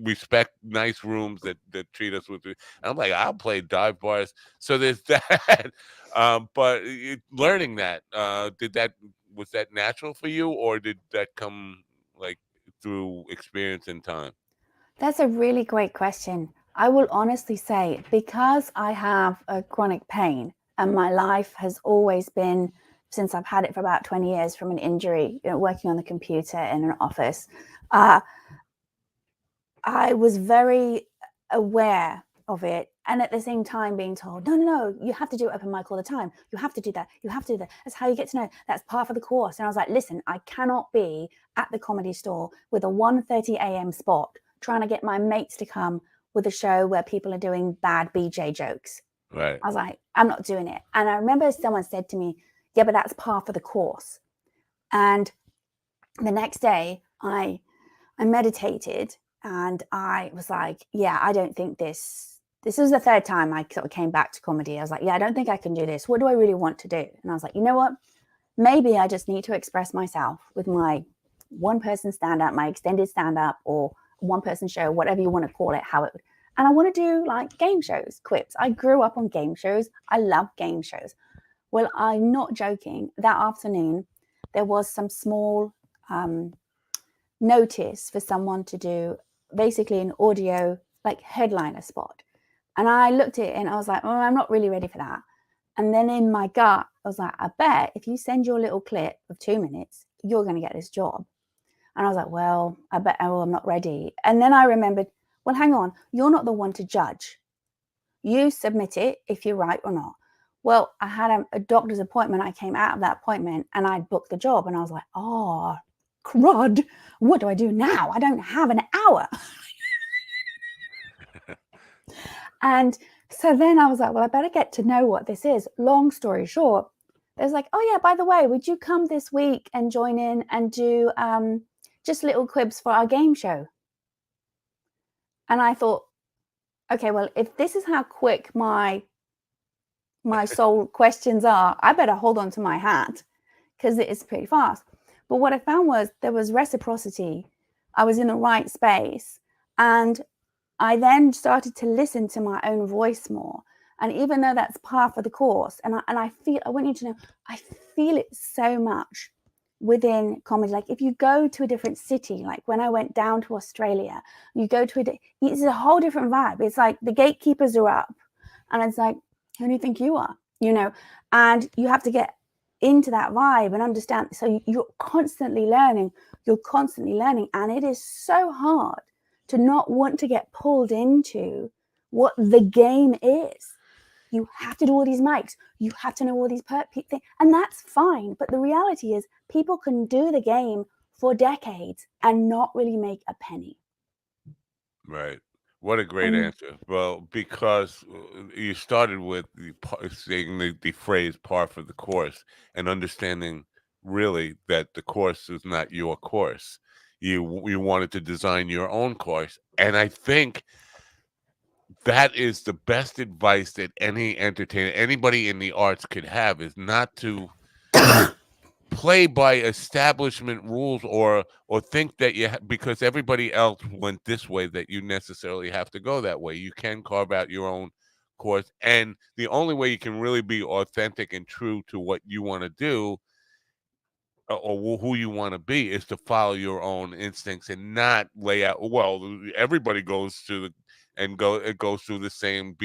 respect, nice rooms that treat us with. And I'm like, I'll play dive bars. So there's that. But learning that, was that natural for you, or did that come like through experience and time? That's a really great question. I will honestly say, because I have a chronic pain and my life has always been, since I've had it for about 20 years from an injury, working on the computer in an office, I was very aware of it. And at the same time being told, no, you have to do open mic all the time. You have to do that. You have to do that. That's how you get to know. That's part of the course. And I was like, listen, I cannot be at the Comedy Store with a 1:30 a.m. spot trying to get my mates to come with a show where people are doing bad BJ jokes. Right. I was like, I'm not doing it. And I remember someone said to me, yeah, but that's part of the course. And the next day I meditated and I was like, yeah, I don't think this is the third time I sort of came back to comedy. I was like, yeah, I don't think I can do this. What do I really want to do? And I was like, you know what? Maybe I just need to express myself with my one person stand up, my extended stand up, or one person show, whatever you want to call it, and I want to do like game shows, quips. I grew up on game shows. I love game shows. Well, I'm not joking. That afternoon, there was some small notice for someone to do basically an audio like headliner spot. And I looked at it and I was like, oh, I'm not really ready for that. And then in my gut, I was like, I bet if you send your little clip of 2 minutes, you're going to get this job. And I was like, well, I bet, oh, I'm not ready. And then I remembered, well, hang on, you're not the one to judge. You submit it if you're right or not. Well, I had a doctor's appointment. I came out of that appointment and I'd booked the job. And I was like, oh, crud, what do I do now? I don't have an hour. And so then I was like, well, I better get to know what this is. Long story short, there's like, oh yeah, by the way, would you come this week and join in and do just little quibs for our game show? And I thought, okay, well, if this is how quick my soul questions are, I better hold on to my hat because it is pretty fast. But what I found was there was reciprocity. I was in the right space. And I then started to listen to my own voice more. And even though that's par for the course, and I want you to know, I feel it so much within comedy. Like if you go to a different city, like when I went down to Australia, you go to it's a whole different vibe. It's like the gatekeepers are up, and it's like, who do you think you are? You know, and you have to get into that vibe and understand. So you're constantly learning. And it is so hard to not want to get pulled into what the game is. You have to do all these mics. You have to know all these things. And that's fine. But the reality is people can do the game for decades and not really make a penny. Right. What a great answer. Well, because you started with saying the phrase par for the course and understanding really that the course is not your course. You wanted to design your own course. And I think that is the best advice that any entertainer, anybody in the arts could have, is not to play by establishment rules or think that because everybody else went this way that you necessarily have to go that way. You can carve out your own course, and the only way you can really be authentic and true to what you want to do or who you want to be is to follow your own instincts and not lay out, well, everybody goes to the it goes through the same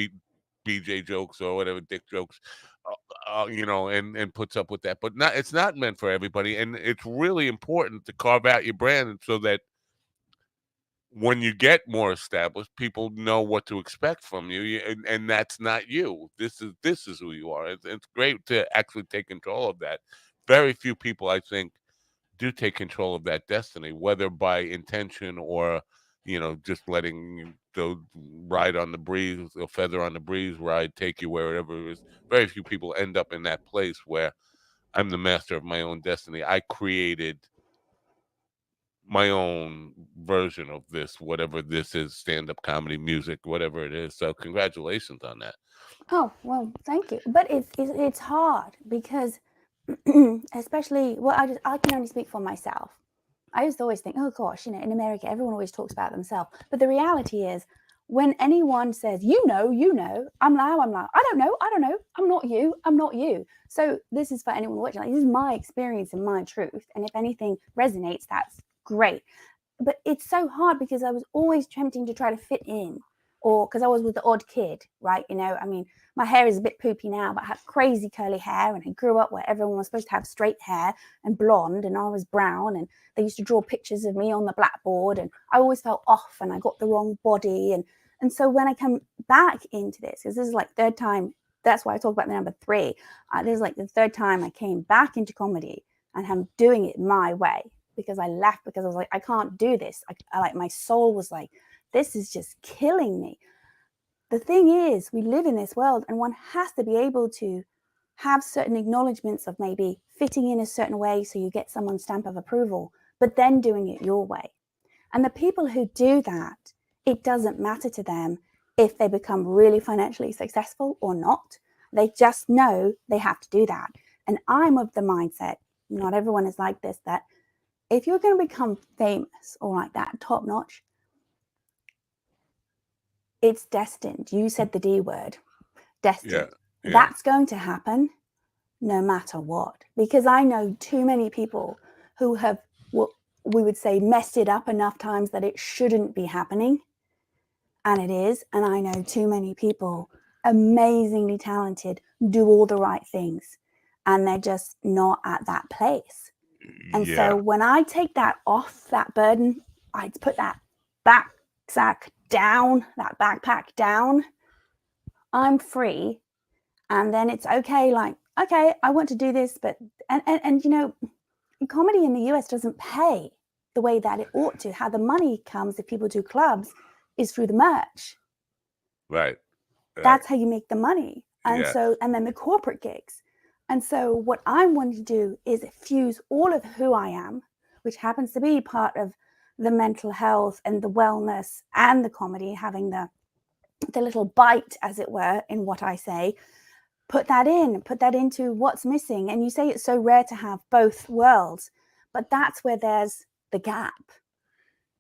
BJ jokes or whatever, dick jokes, and puts up with that. But it's not meant for everybody, and it's really important to carve out your brand so that when you get more established, people know what to expect from you, and that's not you. This is who you are. It's great to actually take control of that. Very few people, I think, do take control of that destiny, whether by intention or just letting the ride on the breeze, a feather on the breeze ride take you wherever it is. Very few people end up in that place where I'm the master of my own destiny. I created my own version of this, whatever this is, stand-up comedy, music, whatever it is. So congratulations on that. Oh, well, thank you. But it's hard because especially, well, I can only speak for myself. I used to always think, oh gosh, in America, everyone always talks about themselves. But the reality is, when anyone says, I'm like, I don't know. I'm not you. So this is for anyone watching. Like, this is my experience and my truth. And if anything resonates, that's great. But it's so hard because I was always attempting to try to fit in, or because I was with the odd kid, right? I mean, my hair is a bit poopy now, but I had crazy curly hair, and I grew up where everyone was supposed to have straight hair and blonde, and I was brown, and they used to draw pictures of me on the blackboard, and I always felt off, and I got the wrong body, and so when I come back into this, because this is like third time, that's why I talk about the number 3. This is like the third time I came back into comedy, and I'm doing it my way because I left because I was like, I can't do this. I like, my soul was like, this is just killing me. The thing is, we live in this world, and one has to be able to have certain acknowledgements of maybe fitting in a certain way so you get someone's stamp of approval, but then doing it your way. And the people who do that, it doesn't matter to them if they become really financially successful or not. They just know they have to do that. And I'm of the mindset, not everyone is like this, that if you're going to become famous or like that, top notch, it's destined. You said the D word, destined. Yeah. That's going to happen no matter what. Because I know too many people who have, what we would say, messed it up enough times that it shouldn't be happening. And it is. And I know too many people, amazingly talented, do all the right things, and they're just not at that place. And so when I take that off, that burden, I put that backpack down, I'm free. And then it's okay, like, okay, I want to do this, but and comedy in the US doesn't pay the way that it ought to. How the money comes if people do clubs is through the merch. Right. That's how you make the money. And so, and then the corporate gigs. And so what I wanted to do is fuse all of who I am, which happens to be part of the mental health and the wellness and the comedy, having the little bite, as it were, in what I say, put that into what's missing. And you say it's so rare to have both worlds, but that's where there's the gap.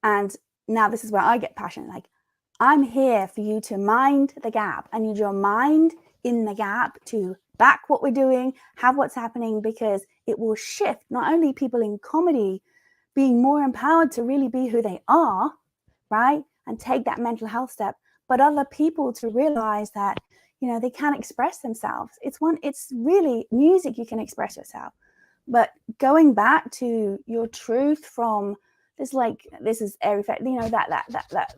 And now this is where I get passionate. Like, I'm here for you to mind the gap. I need your mind in the gap to back what we're doing, have what's happening, because it will shift not only people in comedy being more empowered to really be who they are, right? And take that mental health step, but other people to realize that, they can express themselves. It's really music, you can express yourself. But going back to your truth from this is every, that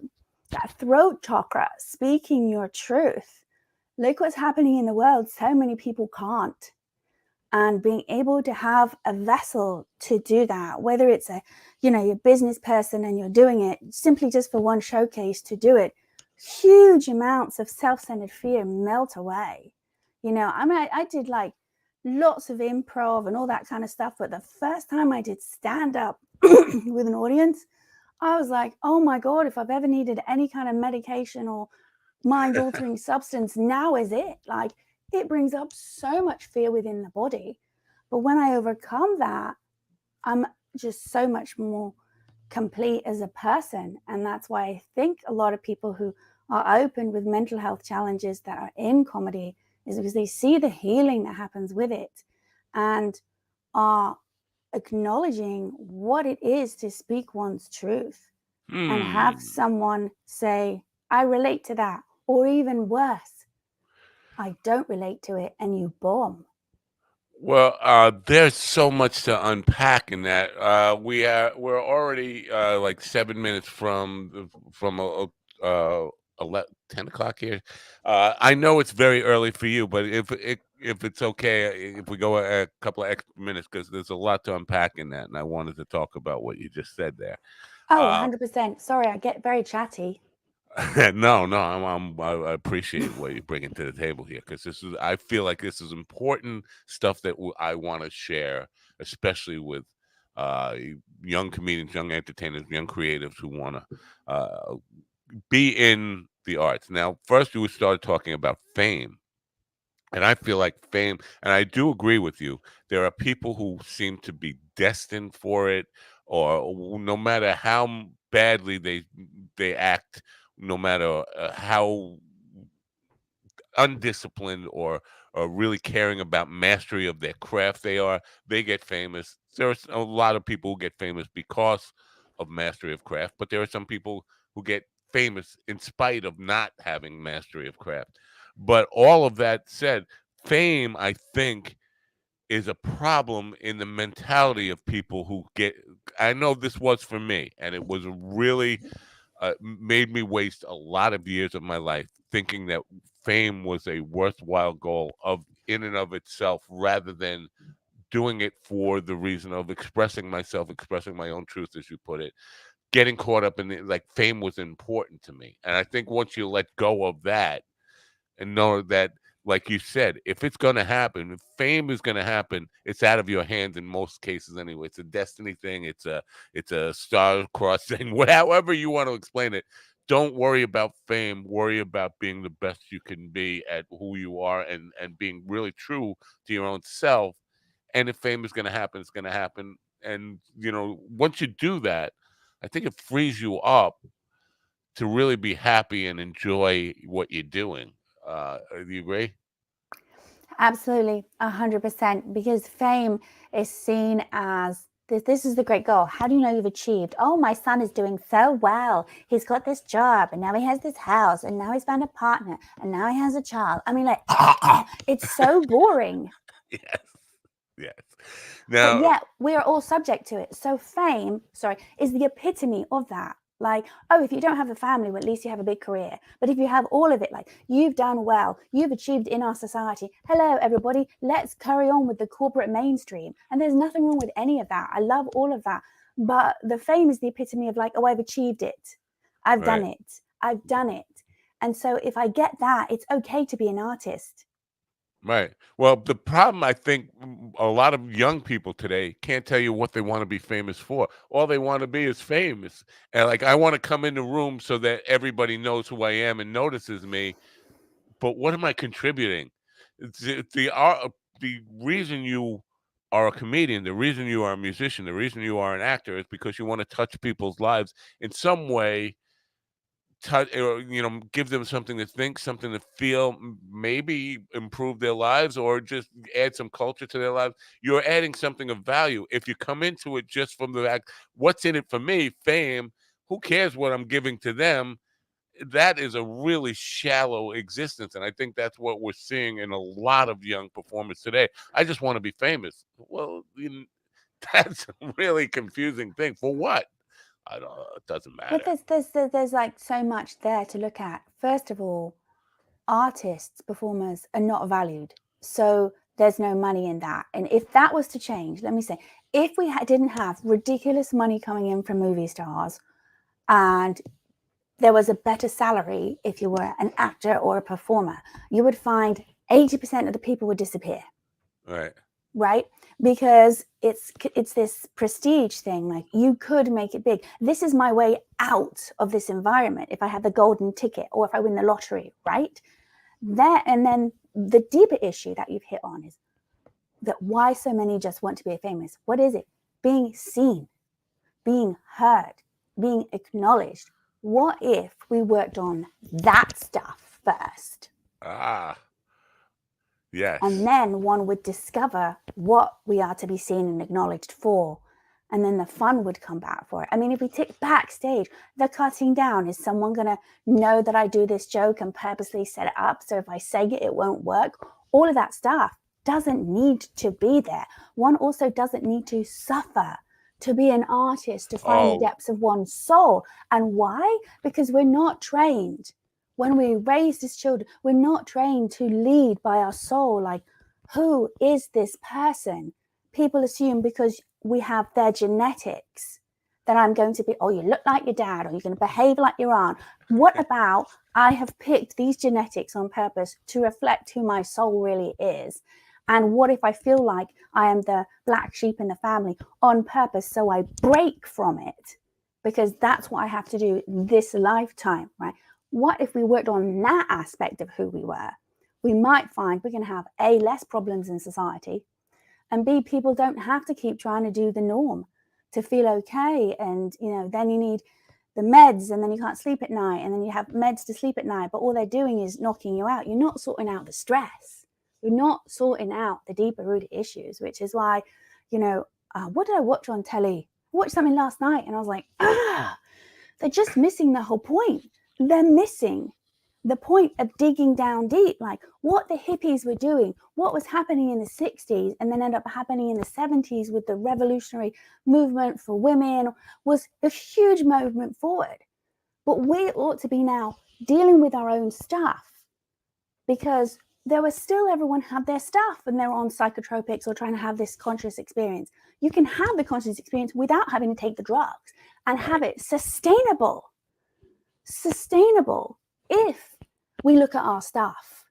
throat chakra, speaking your truth. Look what's happening in the world. So many people can't. And being able to have a vessel to do that, whether it's you're a business person and you're doing it simply just for one showcase to do it, huge amounts of self-centered fear melt away. I did like lots of improv and all that kind of stuff, but the first time I did stand up with an audience, I was like, oh my God, if I've ever needed any kind of medication or mind altering substance, now is it. Like, it brings up so much fear within the body. But when I overcome that, I'm just so much more complete as a person. And that's why I think a lot of people who are open with mental health challenges that are in comedy is because they see the healing that happens with it and are acknowledging what it is to speak one's truth and have someone say, I relate to that, or even worse, I don't relate to it, and you bomb. Well, there's so much to unpack in that. We're already like 7 minutes from 10 o'clock here. I know it's very early for you, but if it's okay, if we go a couple of extra minutes, because there's a lot to unpack in that, and I wanted to talk about what you just said there. Oh, Uh, 100%. Sorry, I get very chatty. no, I appreciate what you're bringing to the table here, because I feel like this is important stuff that I want to share, especially with uh, young comedians, young entertainers, young creatives who want to be in the arts. Now, first, we started talking about fame. And I feel like fame, and I do agree with you. There are people who seem to be destined for it, or no matter how badly they act, no matter how undisciplined or really caring about mastery of their craft they are, they get famous. There's a lot of people who get famous because of mastery of craft, but there are some people who get famous in spite of not having mastery of craft. But all of that said, fame, I think, is a problem in the mentality of people who get. I know this was for me, and it was really made me waste a lot of years of my life thinking that fame was a worthwhile goal of in and of itself, rather than doing it for the reason of expressing myself, expressing my own truth, as you put it. Getting caught up in it, like fame was important to me, and I think once you let go of that and know that, like you said, if it's going to happen, if fame is going to happen, it's out of your hands in most cases anyway. It's a destiny thing. It's a star cross thing. However you want to explain it. Don't worry about fame. Worry about being the best you can be at who you are, and being really true to your own self. And if fame is going to happen, it's going to happen. And once you do that, I think it frees you up to really be happy and enjoy what you're doing. Do you agree? Absolutely, 100%. Because fame is seen as this is the great goal. How do you know you've achieved? Oh, my son is doing so well. He's got this job, and now he has this house, and now he's found a partner, and now he has a child. I mean, like, it's so boring. Yes. Yes. But Now, yet we are all subject to it. So fame, is the epitome of that. Like, oh, if you don't have a family, well, at least you have a big career. But if you have all of it, like, you've done well, you've achieved in our society. Hello, everybody. Let's carry on with the corporate mainstream. And there's nothing wrong with any of that. I love all of that. But the fame is the epitome of like, oh, I've achieved it. I've done right, it. I've done it. And so if I get that, it's okay to be an artist. right. Well, the problem, I think, a lot of young people today can't tell you what they want to be famous for. All they want to be is famous. And like, I want to come in the room so that everybody knows who I am and notices me. But what am I contributing? It's the reason you are a comedian, the reason you are a musician, the reason you are an actor is because you want to touch people's lives in some way, touch, or give them something to think, something to feel, maybe improve their lives, or just add some culture to their lives. You're adding something of value. If you come into it just from the fact, what's in it for me, fame, who cares what I'm giving to them? That is a really shallow existence, and I think that's what we're seeing in a lot of young performers today. I just want to be famous. Well, that's a really confusing thing. For what? I don't know. It doesn't matter. But there's like so much there to look at. First of all, artists, performers are not valued. So there's no money in that. And if that was to change, let me say, if we didn't have ridiculous money coming in from movie stars, and there was a better salary if you were an actor or a performer, you would find 80% of the people would disappear. Right? Because it's this prestige thing. Like, you could make it big. This is my way out of this environment if I had the golden ticket, or if I win the lottery, right? And then the deeper issue that you've hit on is that why so many just want to be famous. What is it? Being seen, being heard, being acknowledged. What if we worked on that stuff first? Yes. And then one would discover what we are to be seen and acknowledged for. And then the fun would come back for it. I mean, if we take backstage, the cutting down, is someone going to know that I do this joke and purposely set it up so if I say it, it won't work? All of that stuff doesn't need to be there. One also doesn't need to suffer to be an artist, to find the depths of one's soul. And why? Because we're not trained. When we raise as children, we're not trained to lead by our soul. Like, who is this person? People assume because we have their genetics that I'm going to be, oh, you look like your dad, or you're going to behave like your aunt. What about I have picked these genetics on purpose to reflect who my soul really is? And what if I feel like I am the black sheep in the family on purpose, so I break from it because that's what I have to do this lifetime, right? What if we worked on that aspect of who we were? We might find we can have A, less problems in society, and B, people don't have to keep trying to do the norm to feel okay. And, then you need the meds, and then you can't sleep at night, and then you have meds to sleep at night, but all they're doing is knocking you out. You're not sorting out the stress. You're not sorting out the deeper rooted issues, which is why, what did I watch on telly? I watched something last night and I was like, they're just missing the whole point. They're missing the point of digging down deep, like what the hippies were doing, what was happening in the 60s, and then ended up happening in the 70s with the revolutionary movement for women, was a huge movement forward. But we ought to be now dealing with our own stuff, because there was still, everyone had their stuff and they were on psychotropics or trying to have this conscious experience. You can have the conscious experience without having to take the drugs and have it sustainable if we look at our stuff,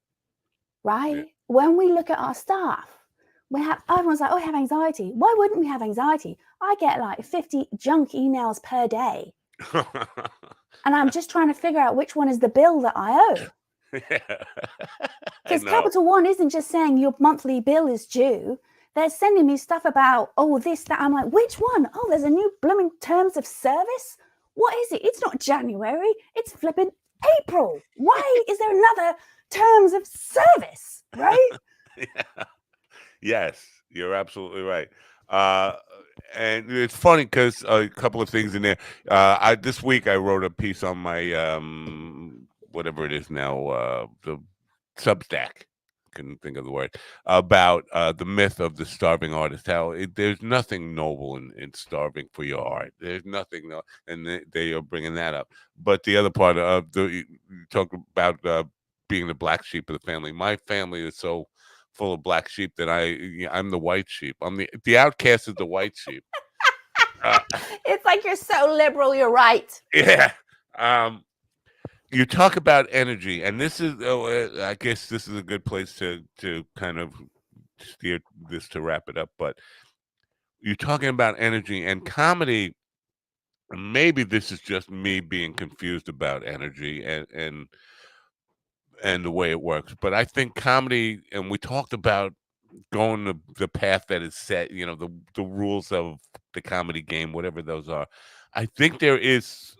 right? Yeah. When we look at our stuff, everyone's like, oh, I have anxiety. Why wouldn't we have anxiety? I get like 50 junk emails per day. And I'm just trying to figure out which one is the bill that I owe. Because Capital One isn't just saying your monthly bill is due. They're sending me stuff about, oh, this, that. I'm like, which one? Oh, there's a new blooming terms of service. What is it? It's not January. It's flipping April. Why is there another terms of service, right? Yeah. Yes, you're absolutely right. And it's funny because a couple of things in there. This week I wrote a piece on my whatever it is now, the Substack. Couldn't think of the word, about the myth of the starving artist. How there's nothing noble in starving for your art. There's nothing, and they are bringing that up. But the other part of you talk about being the black sheep of the family. My family is so full of black sheep that I'm the white sheep. I'm the outcast is the white sheep. It's like you're so liberal. You're right. Yeah. You talk about energy, and this is, I guess this is a good place to kind of steer this to wrap it up. But you're talking about energy and comedy. Maybe this is just me being confused about energy and the way it works. But I think comedy, and we talked about going the path that is set, the rules of the comedy game, whatever those are. I think there is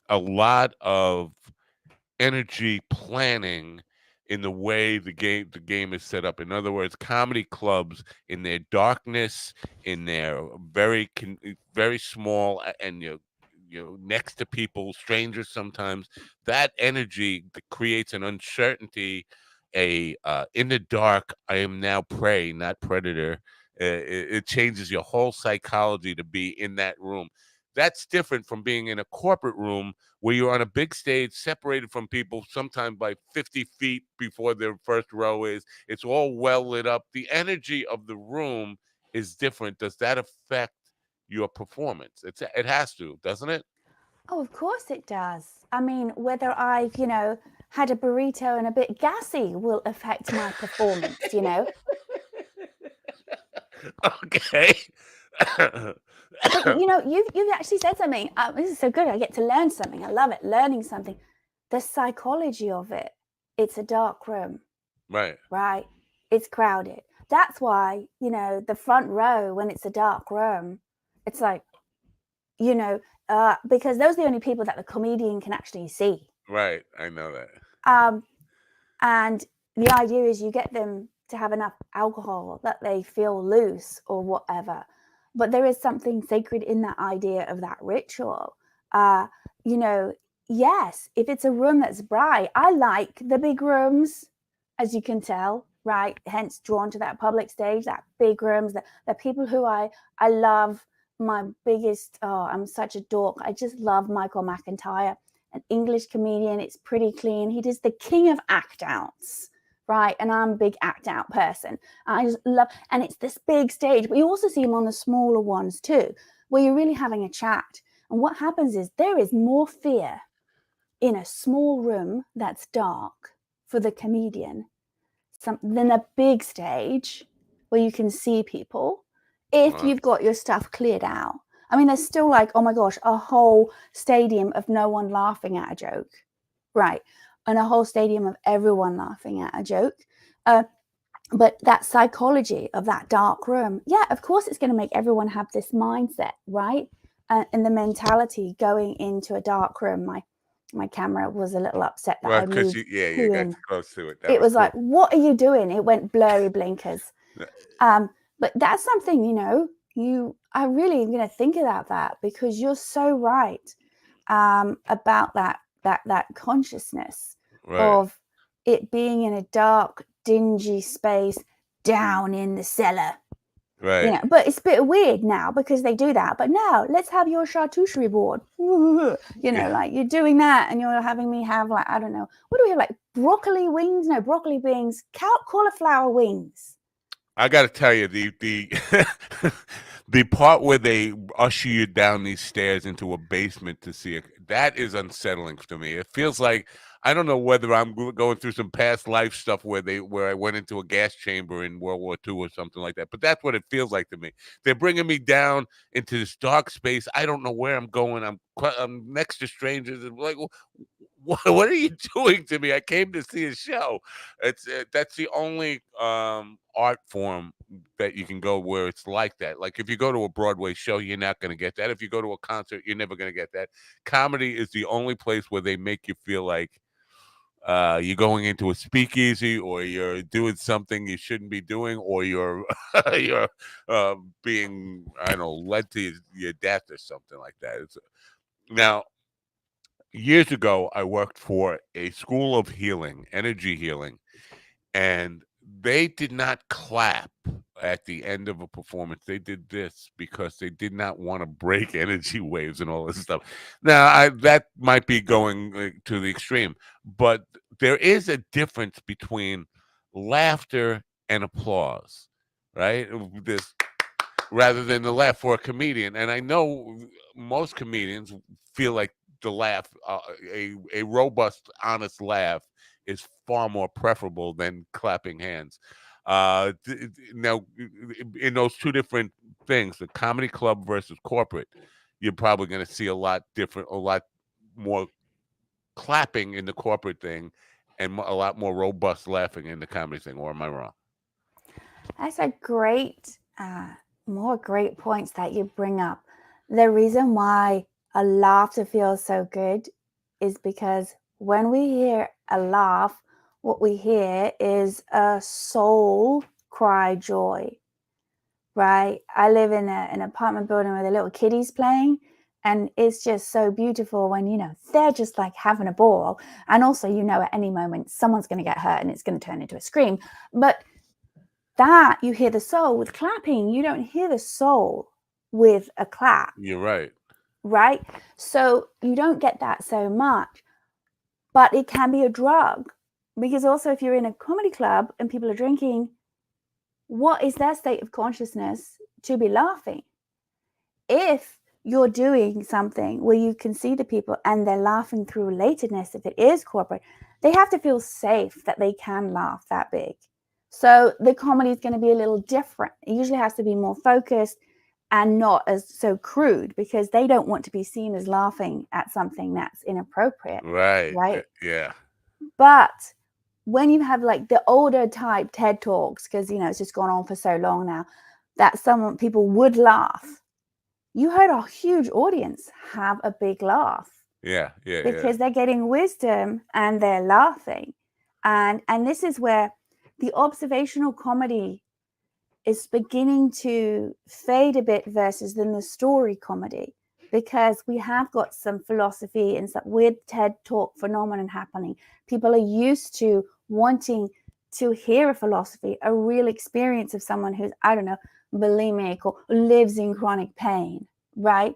a lot of energy planning in the way the game is set up. In other words, comedy clubs in their darkness, in their very small, and next to people, strangers sometimes, that energy that creates an uncertainty, in the dark, I am now prey, not predator. It changes your whole psychology to be in that room. That's different from being in a corporate room where you're on a big stage separated from people, sometimes by 50 feet before their first row is. It's all well lit up. The energy of the room is different. Does that affect your performance? It has to, doesn't it? Oh, of course it does. I mean, whether I've, had a burrito and a bit gassy will affect my performance, Okay. But you've actually said something. This is so good. I get to learn something. I love it. Learning something. The psychology of it. It's a dark room, Right. right? It's crowded. That's why, the front row, when it's a dark room, it's like, because those are the only people that the comedian can actually see. Right. I know that. And the idea is you get them to have enough alcohol that they feel loose or whatever. But there is something sacred in that idea of that ritual. Yes, if it's a room that's bright, I like the big rooms, as you can tell, right? Hence drawn to that public stage, that big rooms, the people who I love. My biggest, I'm such a dork. I just love Michael McIntyre, an English comedian. It's pretty clean. He does the king of act outs, right? And I'm a big act out person. I just love, and it's this big stage, but you also see him on the smaller ones too, where you're really having a chat. And what happens is there is more fear in a small room that's dark for the comedian than a big stage where you can see people if you've got your stuff cleared out. I mean, there's still like, oh my gosh, a whole stadium of no one laughing at a joke, right? And a whole stadium of everyone laughing at a joke. But that psychology of that dark room, yeah, of course it's going to make everyone have this mindset, right? And the mentality going into a dark room. My camera was a little upset that Well, I because moved you got in. close to it. That It was cool. like, what are you doing? It went blurry blinkers. But that's something, I really am going to think about that, because you're so right about that consciousness Right. of it being in a dark, dingy space down in the cellar. Right. But it's a bit weird now because they do that. But now let's have your charcuterie board. Like you're doing that and you're having me have, like, I don't know, what do we have, like broccoli wings? No, broccoli wings, cauliflower wings. I got to tell you, the the part where they usher you down these stairs into a basement to see that is unsettling to me. It feels like, I don't know whether I'm going through some past life stuff where I went into a gas chamber in World War II or something like that. But that's what it feels like to me. They're bringing me down into this dark space. I don't know where I'm going. I'm next to strangers. And like, what are you doing to me? I came to see a show. That's the only art form that you can go where it's like that. Like if you go to a Broadway show, you're not going to get that. If you go to a concert, you're never going to get that. Comedy is the only place where they make you feel like you're going into a speakeasy, or you're doing something you shouldn't be doing, or you're you're being, I don't know, led to your death or something like that. Now, years ago, I worked for a school of healing, energy healing, and they did not clap at the end of a performance. They did this because they did not want to break energy waves and all this stuff. Now, that might be going to the extreme, but there is a difference between laughter and applause, right? This, rather than the laugh for a comedian. And I know most comedians feel like the laugh, a robust, honest laugh, is far more preferable than clapping hands. Now, in those two different things, the comedy club versus corporate, you're probably going to see a lot more clapping in the corporate thing, and a lot more robust laughing in the comedy thing. Or am I wrong? That's a great, more great points that you bring up. The reason why a laughter feels so good is because when we hear a laugh, what we hear is a soul cry joy, right? I live in an apartment building where the little kiddies playing, and it's just so beautiful when, you know, they're just like having a ball. And also, you know, at any moment, someone's going to get hurt and it's going to turn into a scream. But that you hear the soul with clapping, you don't hear the soul with a clap. You're right. Right? So you don't get that so much, but it can be a drug, because also if you're in a comedy club and people are drinking, what is their state of consciousness to be laughing? If you're doing something where you can see the people and they're laughing through relatedness, if it is corporate, they have to feel safe that they can laugh that big. So the comedy is going to be a little different. It usually has to be more focused and not as so crude, because they don't want to be seen as laughing at something that's inappropriate. Right. Yeah. But when you have like the older type TED Talks, because, you know, it's just gone on for so long now, that people would laugh, you heard a huge audience have a big laugh. Yeah. Because they're getting wisdom and they're laughing. And this is where the observational comedy is beginning to fade a bit versus than the story comedy, because we have got some philosophy and some weird TED Talk phenomenon happening. People are used to wanting to hear a philosophy, a real experience of someone who's, I don't know, bulimic or lives in chronic pain, right?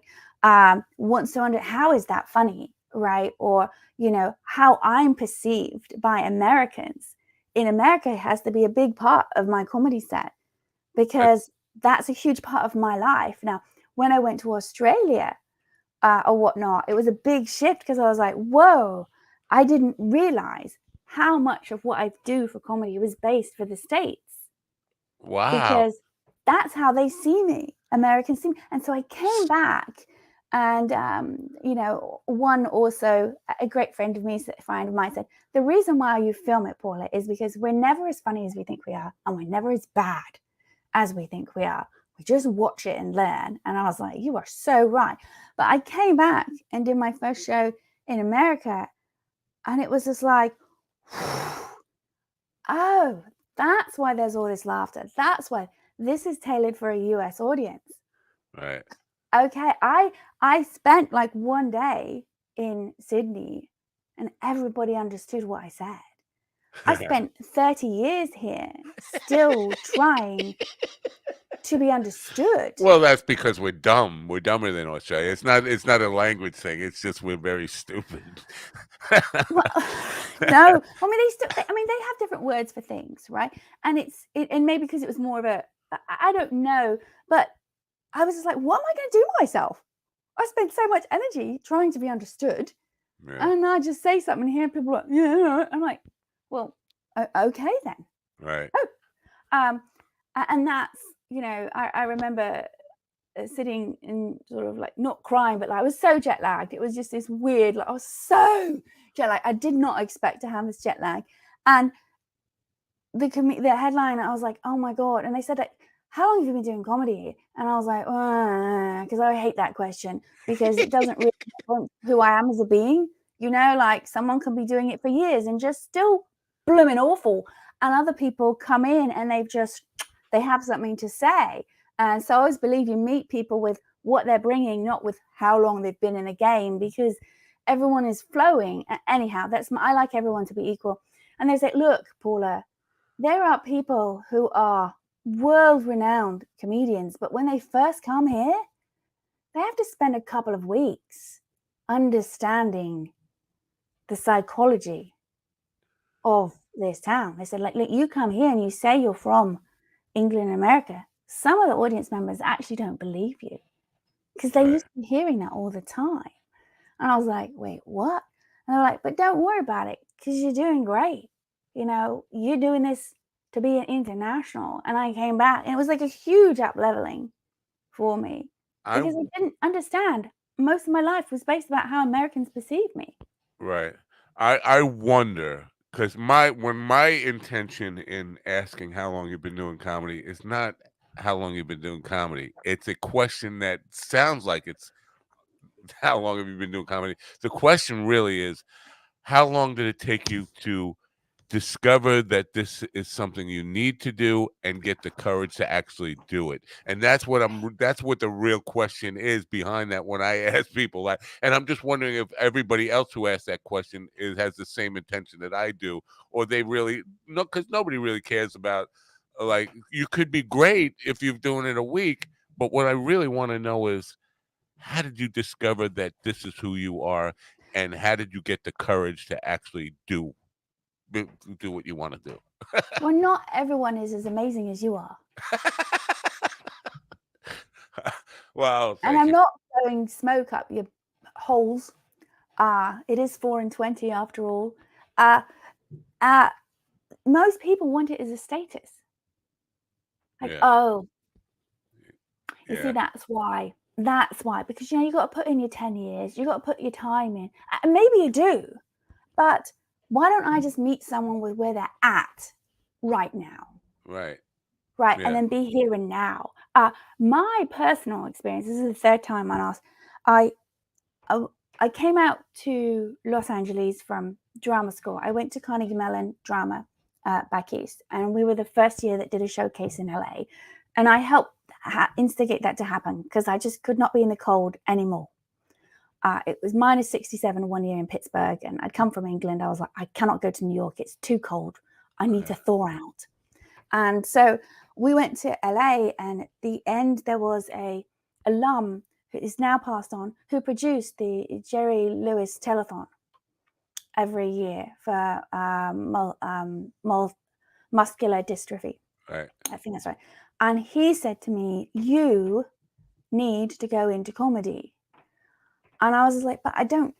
Wants to wonder, how is that funny, right? Or, you know, how I'm perceived by Americans in America has to be a big part of my comedy set, because that's a huge part of my life. Now, when I went to Australia or whatnot, it was a big shift, because I was like, whoa, I didn't realize how much of what I do for comedy was based for the States. Wow. Because that's how they see me. Americans see me. And so I came back, and, you know, a great friend of mine said, the reason why you film it, Paula, is because we're never as funny as we think we are, and we're never as bad as we think we are. We just watch it and learn. And I was like, you are so right. But I came back and did my first show in America, and it was just like, oh, that's why there's all this laughter. That's why this is tailored for a US audience. Right. Okay, I spent like one day in Sydney and everybody understood what I said. I spent 30 years here still trying to be understood. Well, that's because we're dumb. We're dumber than Australia. It's not a language thing. It's just we're very stupid. Well, no, I mean they have different words for things, right? And and maybe because it was more of a, I don't know, but I was just like, what am I going to do myself? I spend so much energy trying to be understood, and I just say something here, and people are like, yeah. I'm like, well, okay then. Right. And that's, you know, I remember sitting in sort of like not crying, but like I was so jet lagged. It was just this weird, like I was so jet lagged. I did not expect to have this jet lag. And the headline, I was like, oh my God. And they said, like, how long have you been doing comedy? And I was like, because I hate that question, because it doesn't really represent who I am as a being. You know, like someone can be doing it for years and just still blooming awful. And other people come in and they have something to say. And so I always believe you meet people with what they're bringing, not with how long they've been in a game, because everyone is flowing. Anyhow, I like everyone to be equal. And they say, look, Paula, there are people who are world-renowned comedians, but when they first come here, they have to spend a couple of weeks understanding the psychology of this town. They said, like, look, you come here and you say you're from England and America. Some of the audience members actually don't believe you, because they're used to hearing that all the time. And I was like, wait, what? And they're like, but don't worry about it, because you're doing great. You know, you're doing this to be an international. And I came back and it was like a huge up leveling for me, because I didn't understand. Most of my life was based about how Americans perceive me. Right. I wonder, because my intention in asking how long you've been doing comedy is not how long you've been doing comedy. It's a question that sounds like it's how long have you been doing comedy? The question really is, how long did it take you to discover that this is something you need to do and get the courage to actually do it? And that's what the real question is behind that when I ask people that. And I'm just wondering if everybody else who asks that question has the same intention that I do, or they really no, because nobody really cares about, like, you could be great if you're doing it a week, but what I really want to know is, how did you discover that this is who you are, and how did you get the courage to actually do what you want to do? Well, not everyone is as amazing as you are. Wow, And thank I'm you. not blowing smoke up your holes. It is 4 and 20 after all. Most people want it as a status. Like, Yeah, oh, you see, yeah, that's why. That's why. Because, you got to put in your 10 years. You got to put your time in. And maybe you do. But why don't I just meet someone with where they're at right now? right. Right. And Yeah, then be here and now. My personal experience, this is the third time I asked, I came out to Los Angeles from drama school. I went to Carnegie Mellon Drama back east, and we were the first year that did a showcase in LA. And I helped instigate that to happen because I just could not be in the cold anymore. It was minus 67 one year in Pittsburgh, and I'd come from England. I was like, I cannot go to New York. It's too cold. I need to thaw out. And so we went to LA, and at the end, there was a alum who is now passed on, who produced the Jerry Lewis Telethon every year for muscular dystrophy. right. I think that's right. And he said to me, you need to go into comedy. And I was like, but I don't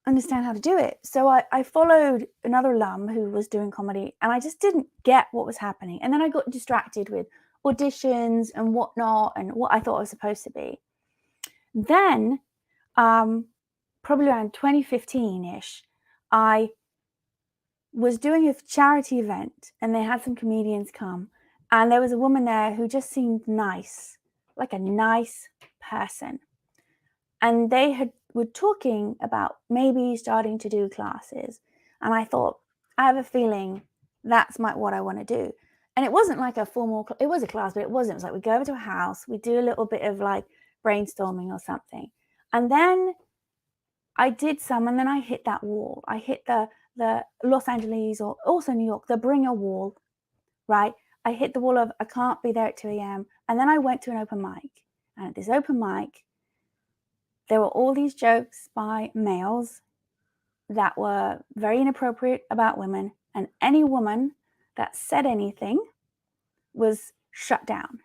understand how to do it. So I followed another alum who was doing comedy, and I just didn't get what was happening. And then I got distracted with auditions and whatnot and what I thought I was supposed to be. Then, probably around 2015-ish, I was doing a charity event, and they had some comedians come, and there was a woman there who just seemed nice, like a nice person. And they were talking about maybe starting to do classes. And I thought, I have a feeling that's what I want to do. And it wasn't like a formal, it was a class, but it wasn't. It was like we go over to a house, we do a little bit of like brainstorming or something. And then I did some, and then I hit that wall. I hit the Los Angeles, or also New York, the Bringer wall, right? I hit the wall of, I can't be there at 2 a.m. And then I went to an open mic. And at this open mic, there were all these jokes by males that were very inappropriate about women, and any woman that said anything was shut down.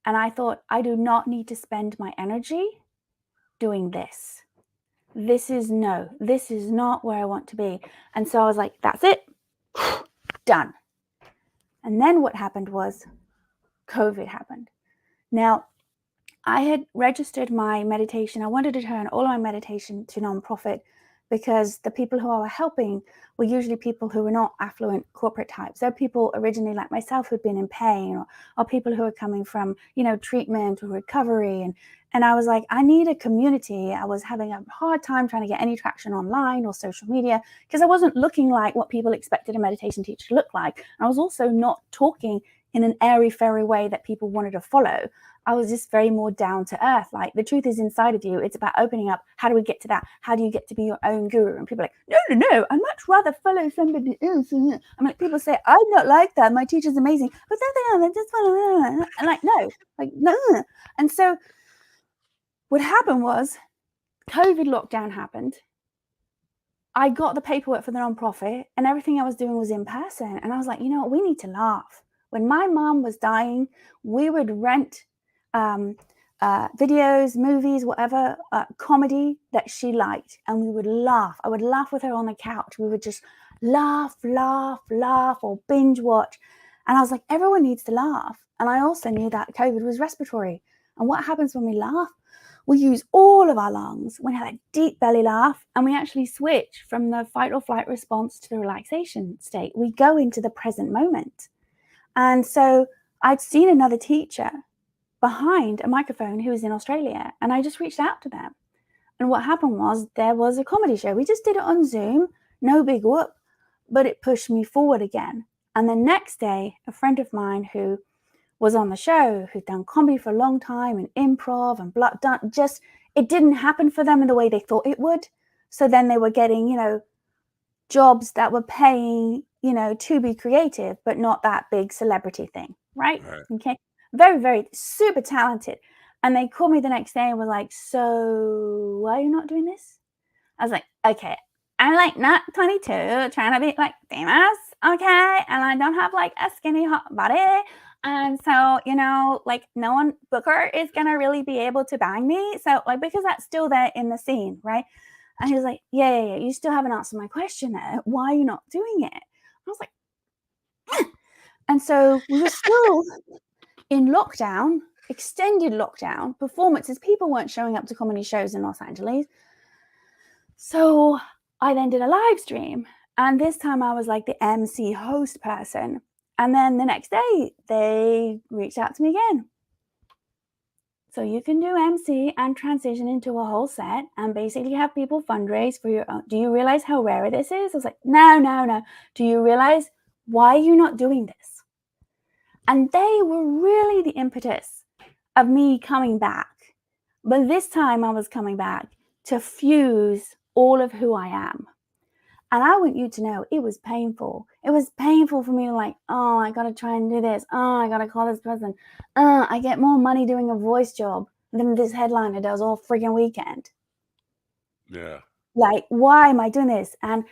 And I thought, I do not need to spend my energy doing this. This is not where I want to be. And so I was like, that's it, done. And then what happened was COVID happened. Now, I had registered my meditation. I wanted to turn all my meditation to nonprofit because the people who I were helping were usually people who were not affluent corporate types. They're people originally like myself who'd been in pain, or people who are coming from, treatment or recovery. And I was like, I need a community. I was having a hard time trying to get any traction online or social media because I wasn't looking like what people expected a meditation teacher to look like. And I was also not talking in an airy-fairy way that people wanted to follow. I was just very more down to earth. Like, the truth is inside of you. It's about opening up. How do we get to that? How do you get to be your own guru? And people are like, no. I'd much rather follow somebody else. I'm like, people say, I'm not like that. My teacher's amazing. But I just follow. And like, no. And so what happened was COVID lockdown happened. I got the paperwork for the nonprofit, and everything I was doing was in person. And I was like, you know what? We need to laugh. When my mom was dying, we would rent videos, movies, whatever, comedy that she liked, and we would laugh. I would laugh with her on the couch. We would just laugh, or binge watch. And I was like, everyone needs to laugh. And I also knew that COVID was respiratory. And what happens when we laugh? We use all of our lungs. We have a deep belly laugh, and we actually switch from the fight or flight response to the relaxation state. We go into the present moment. And so I'd seen another teacher behind a microphone who was in Australia, and I just reached out to them. And what happened was there was a comedy show. We just did it on Zoom, no big whoop, but it pushed me forward again. And the next day, a friend of mine who was on the show, who'd done comedy for a long time and improv and it didn't happen for them in the way they thought it would. So then they were getting, jobs that were paying, to be creative, but not that big celebrity thing, right? Okay. Very, very super talented. And they called me the next day and was like, so why are you not doing this? I was like, okay, I'm like not 22, trying to be like famous, okay? And I don't have like a skinny hot body. And so, like no one booker is gonna really be able to bang me. So like, because that's still there in the scene, right? And he was like, yeah, you still haven't answered my question there. Why are you not doing it? I was like, and so we were still in lockdown, extended lockdown, performances. People weren't showing up to comedy shows in Los Angeles. So I then did a live stream. And this time I was like the MC host person. And then the next day they reached out to me again. So you can do MC and transition into a whole set and basically have people fundraise for your own. Do you realize how rare this is? I was like, no. Do you realize why are you not doing this? And they were really the impetus of me coming back. But this time I was coming back to fuse all of who I am. And I want you to know it was painful. It was painful for me to like, oh, I got to try and do this. Oh, I got to call this person. I get more money doing a voice job than this headliner does all friggin' weekend. Yeah. Like, why am I doing this? And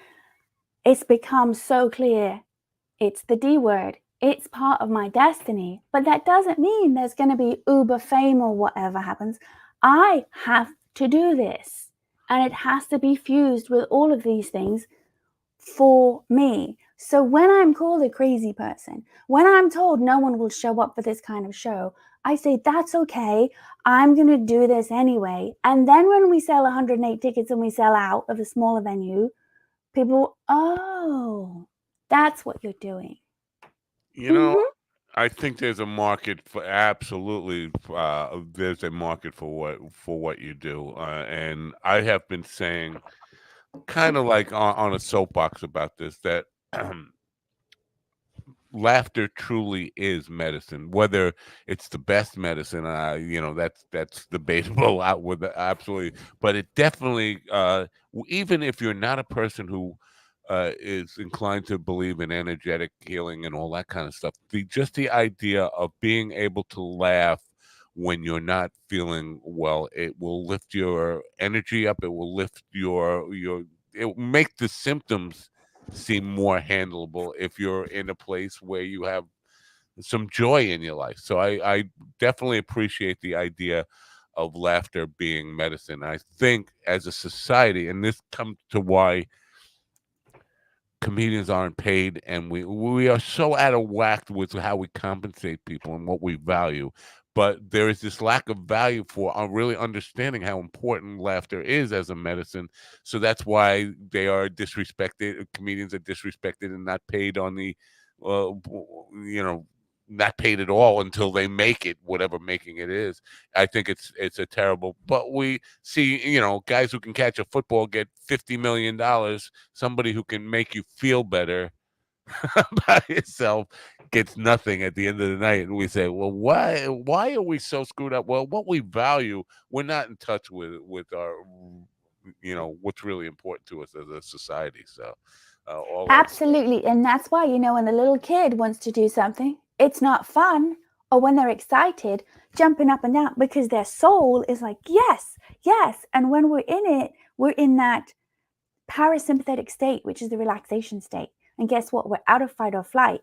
it's become so clear. It's the D word. It's part of my destiny. But that doesn't mean there's going to be uber fame or whatever happens. I have to do this. And it has to be fused with all of these things for me. So when I'm called a crazy person, when I'm told no one will show up for this kind of show, I say, that's okay. I'm going to do this anyway. And then when we sell 108 tickets and we sell out of a smaller venue, people, oh, that's what you're doing. I think there's a market for absolutely. There's a market for what you do, and I have been saying, kind of like on a soapbox about this, that laughter truly is medicine. Whether it's the best medicine, that's debatable out with absolutely. But it definitely, even if you're not a person who is inclined to believe in energetic healing and all that kind of stuff, the idea of being able to laugh when you're not feeling well, it will lift your energy up. It will lift it will make the symptoms seem more handleable if you're in a place where you have some joy in your life. So I definitely appreciate the idea of laughter being medicine. I think as a society, and this comes to why comedians aren't paid, and we are so out of whack with how we compensate people and what we value. But there is this lack of value for really understanding how important laughter is as a medicine. So that's why they are disrespected. Comedians are disrespected and not paid on the, uh, not paid at all until they make it, whatever making it is. I think it's a terrible. But we see, guys who can catch a football get $50 million. Somebody who can make you feel better by yourself gets nothing at the end of the night. And we say, well, why are we so screwed up? Well, what we value, we're not in touch with our, what's really important to us as a society. So Absolutely. And that's why, when the little kid wants to do something, it's not fun. Or when they're excited, jumping up and down because their soul is like, yes, yes. And when we're in it, we're in that parasympathetic state, which is the relaxation state. And guess what? We're out of fight or flight.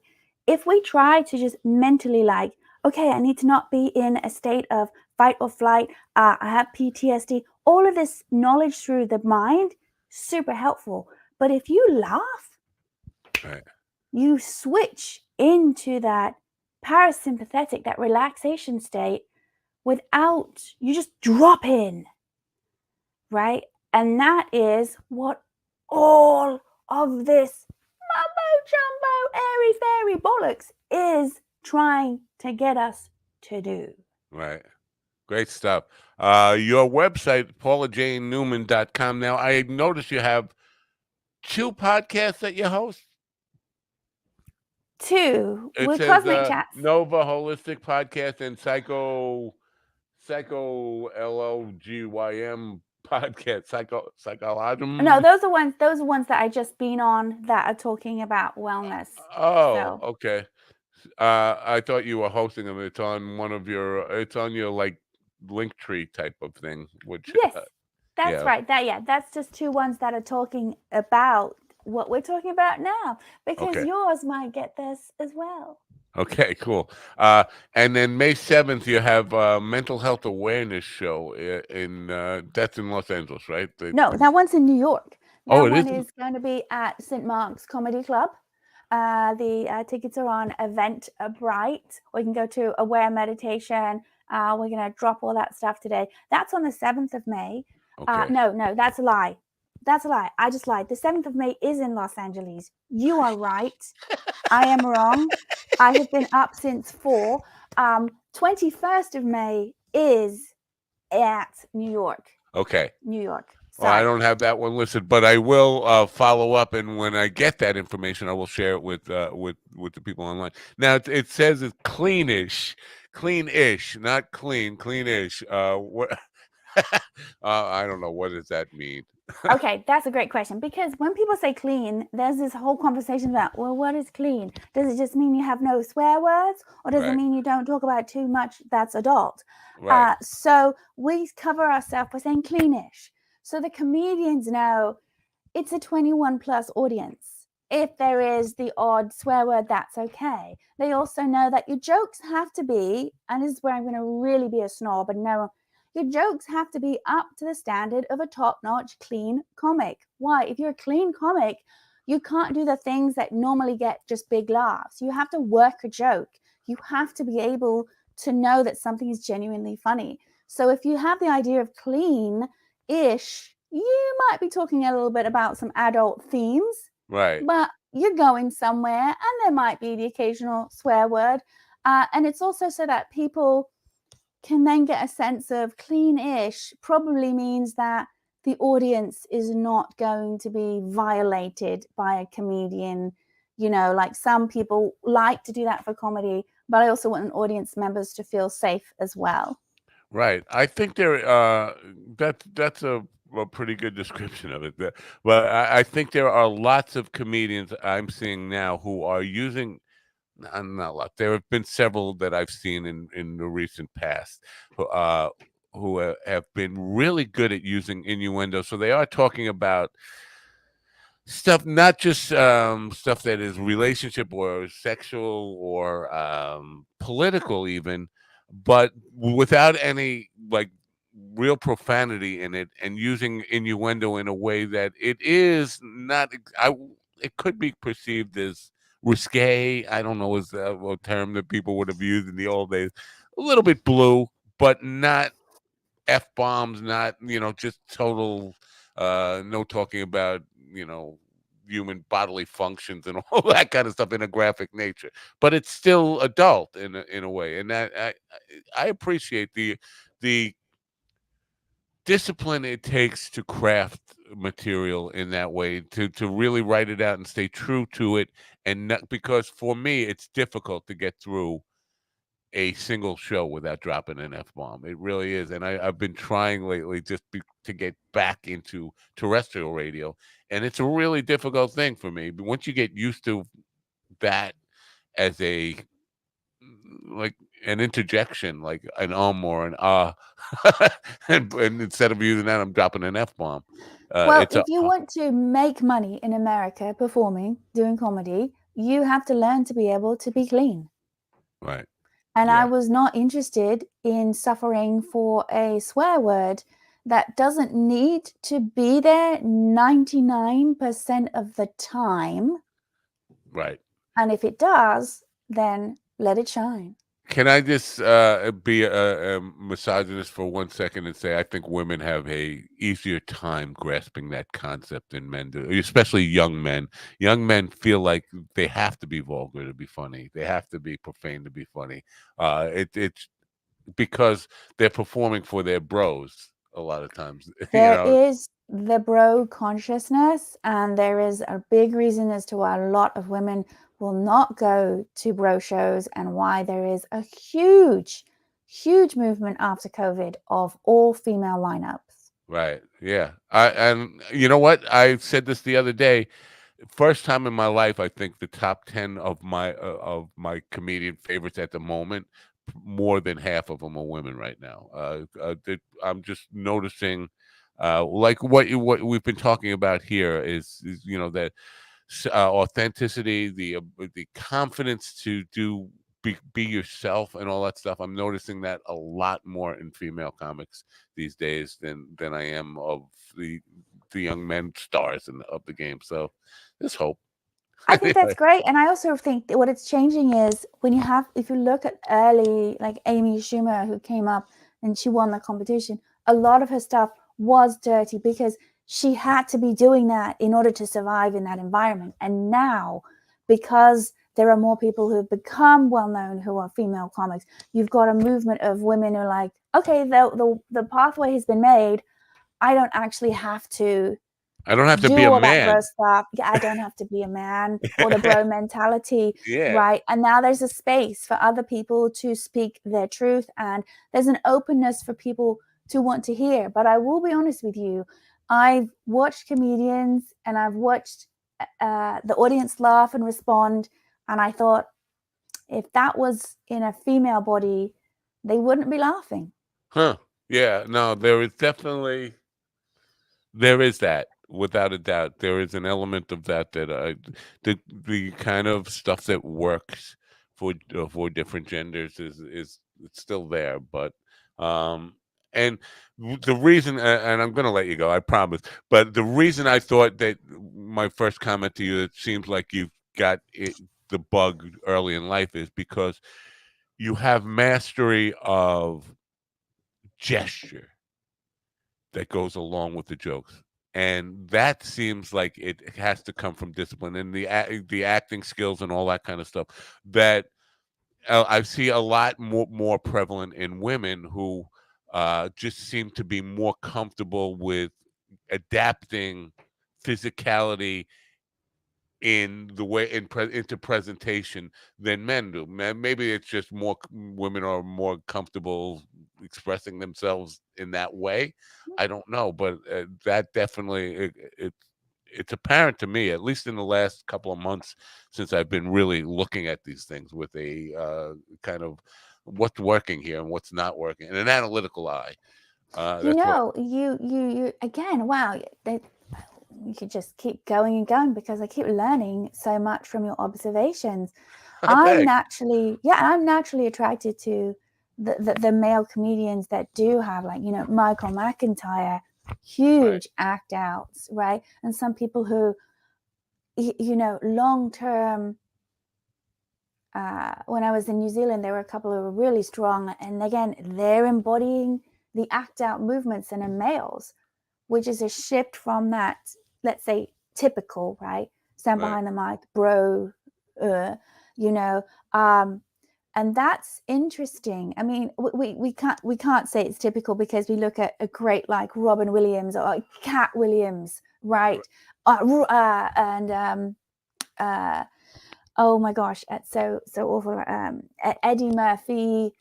If we try to just mentally like, okay, I need to not be in a state of fight or flight. I have PTSD. All of this knowledge through the mind, super helpful. But if you laugh, right. You switch into that parasympathetic, that relaxation state you just drop in, right? And that is what all of this mumbo jumbo, airy fairy bollocks is trying to get us to do. Right. Great stuff. Your website, paulajanenewman.com. Now, I notice you have 2 podcasts that you host. 2 It with says Cosmic Chats. Nova Holistic Podcast and Psycho LOGYM podcast. Psychologum. No, those are ones. Those are ones that I just been on that are talking about wellness. Oh, So okay. I thought you were hosting them. It's on one of your. It's on your like Linktree type of thing. Which yes, that's yeah. right. That's just 2 ones that are talking about what we're talking about now, because Okay. yours might get this as well. Okay, cool. And then May 7th, you have a mental health awareness show in that's in Los Angeles, right? No, that one's in New York. Oh, That it one is? is going to be at St. Mark's Comedy Club. The tickets are on Eventbrite, or you can go to Aware Meditation. We're going to drop all that stuff today. That's on the 7th of May. Okay. No, that's a lie. That's a lie. I just lied. The 7th of May is in Los Angeles. You are right. I am wrong. I have been up since 4. 21st of May is at New York. Okay. New York. Well, I Sorry. don't have that one listed, but I will follow up, and when I get that information, I will share it with the people online. Now it says it's cleanish, not clean, cleanish. What? I don't know. What does that mean? Okay, that's a great question, because when people say clean, there's this whole conversation about, well, what is clean? Does it just mean you have no swear words, or does it Right. mean you don't talk about too much that's adult? Right. So we cover ourselves by saying cleanish. So the comedians know it's a 21 plus audience. If there is the odd swear word, that's okay. They also know that your jokes have to be, and this is where I'm going to really be a snob, and no, your jokes have to be up to the standard of a top-notch, clean comic. Why? If you're a clean comic, you can't do the things that normally get just big laughs. You have to work a joke. You have to be able to know that something is genuinely funny. So if you have the idea of clean-ish, you might be talking a little bit about some adult themes, Right. but you're going somewhere, and there might be the occasional swear word. And it's also so that people can then get a sense of clean-ish probably means that the audience is not going to be violated by a comedian. Like some people like to do that for comedy, but I also want audience members to feel safe as well. Right. I think that's a pretty good description of it. But I think there are lots of comedians I'm seeing now who are using. Not a lot. There have been several that I've seen in the recent past who have been really good at using innuendo. So they are talking about stuff, not just stuff that is relationship or sexual or political even, but without any like real profanity in it, and using innuendo in a way that it is not. It could be perceived as risque. I don't know, is a term that people would have used in the old days. A little bit blue, but not F-bombs, not just total no talking about human bodily functions and all that kind of stuff in a graphic nature, but it's still adult in a way, and that I appreciate the discipline it takes to craft material in that way, to really write it out and stay true to it, and not, because for me it's difficult to get through a single show without dropping an F-bomb. It really is. And I've been trying lately just to get back into terrestrial radio. And it's a really difficult thing for me. But once you get used to that as like an interjection, like an or an and instead of using that, I'm dropping an F-bomb. Well, It's if you want to make money in America performing, doing comedy, you have to learn to be able to be clean. right. And I Yeah. was not interested in suffering for a swear word that doesn't need to be there 99% of the time. Right. And if it does, then let it shine. Can I just be a misogynist for 1 second and say I think women have a easier time grasping that concept than men do, especially young men. Young men feel like they have to be vulgar to be funny. They have to be profane to be funny. It's because they're performing for their bros a lot of times. There is the bro consciousness, and there is a big reason as to why a lot of women will not go to bro shows, and why there is a huge movement after COVID of all female lineups. Right. Yeah. And you know what? I said this the other day. First time in my life, I think the top 10 of my comedian favorites at the moment, more than half of them are women right now. I'm just noticing, like what we've been talking about here is that authenticity, the confidence to be yourself and all that stuff. I'm noticing that a lot more in female comics these days than I am of the young men stars of the game. So there's hope. I think that's Anyway. great. And I also think that what it's changing is if you look at early, like Amy Schumer, who came up and she won the competition, a lot of her stuff was dirty because she had to be doing that in order to survive in that environment. And now, because there are more people who have become well known who are female comics, you've got a movement of women who are like, okay, the pathway has been made. I don't actually have to I don't have to do be a all that bro man. stuff. Yeah, I don't have to be a man, or the bro mentality, Yeah. right? And now there's a space for other people to speak their truth, and there's an openness for people to want to hear. But I will be honest with you, I've watched comedians and I've watched the audience laugh and respond, and I thought, if that was in a female body, they wouldn't be laughing. Huh. Yeah. No, there is that, without a doubt. There is an element of that the kind of stuff that works for different genders is it's still there, but and the reason, and I'm going to let you go, I promise. But the reason I thought that my first comment to you, it seems like you've got the bug early in life, is because you have mastery of gesture that goes along with the jokes. And that seems like it has to come from discipline and the acting skills and all that kind of stuff that I see a lot more prevalent in women who just seem to be more comfortable with adapting physicality in the way into presentation than men do. Maybe it's just more women are more comfortable expressing themselves in that way. I don't know, but that definitely it's apparent to me, at least in the last couple of months, since I've been really looking at these things with a kind of what's working here and what's not working, and an analytical eye. That's what. You again, wow, you could just keep going and going, because I keep learning so much from your observations. I'm naturally attracted to the male comedians that do have, like, Michael McIntyre, huge act outs, right? And some people who, long term. When I was in New Zealand, there were a couple who were really strong, and again, they're embodying the act out movements in males, which is a shift from that, let's say, typical, right? Stand behind the mic, bro, you know, and that's interesting. I mean, we can't say it's typical, because we look at a great like Robin Williams or Cat Williams, right? Oh my gosh, it's so awful. Eddie Murphy,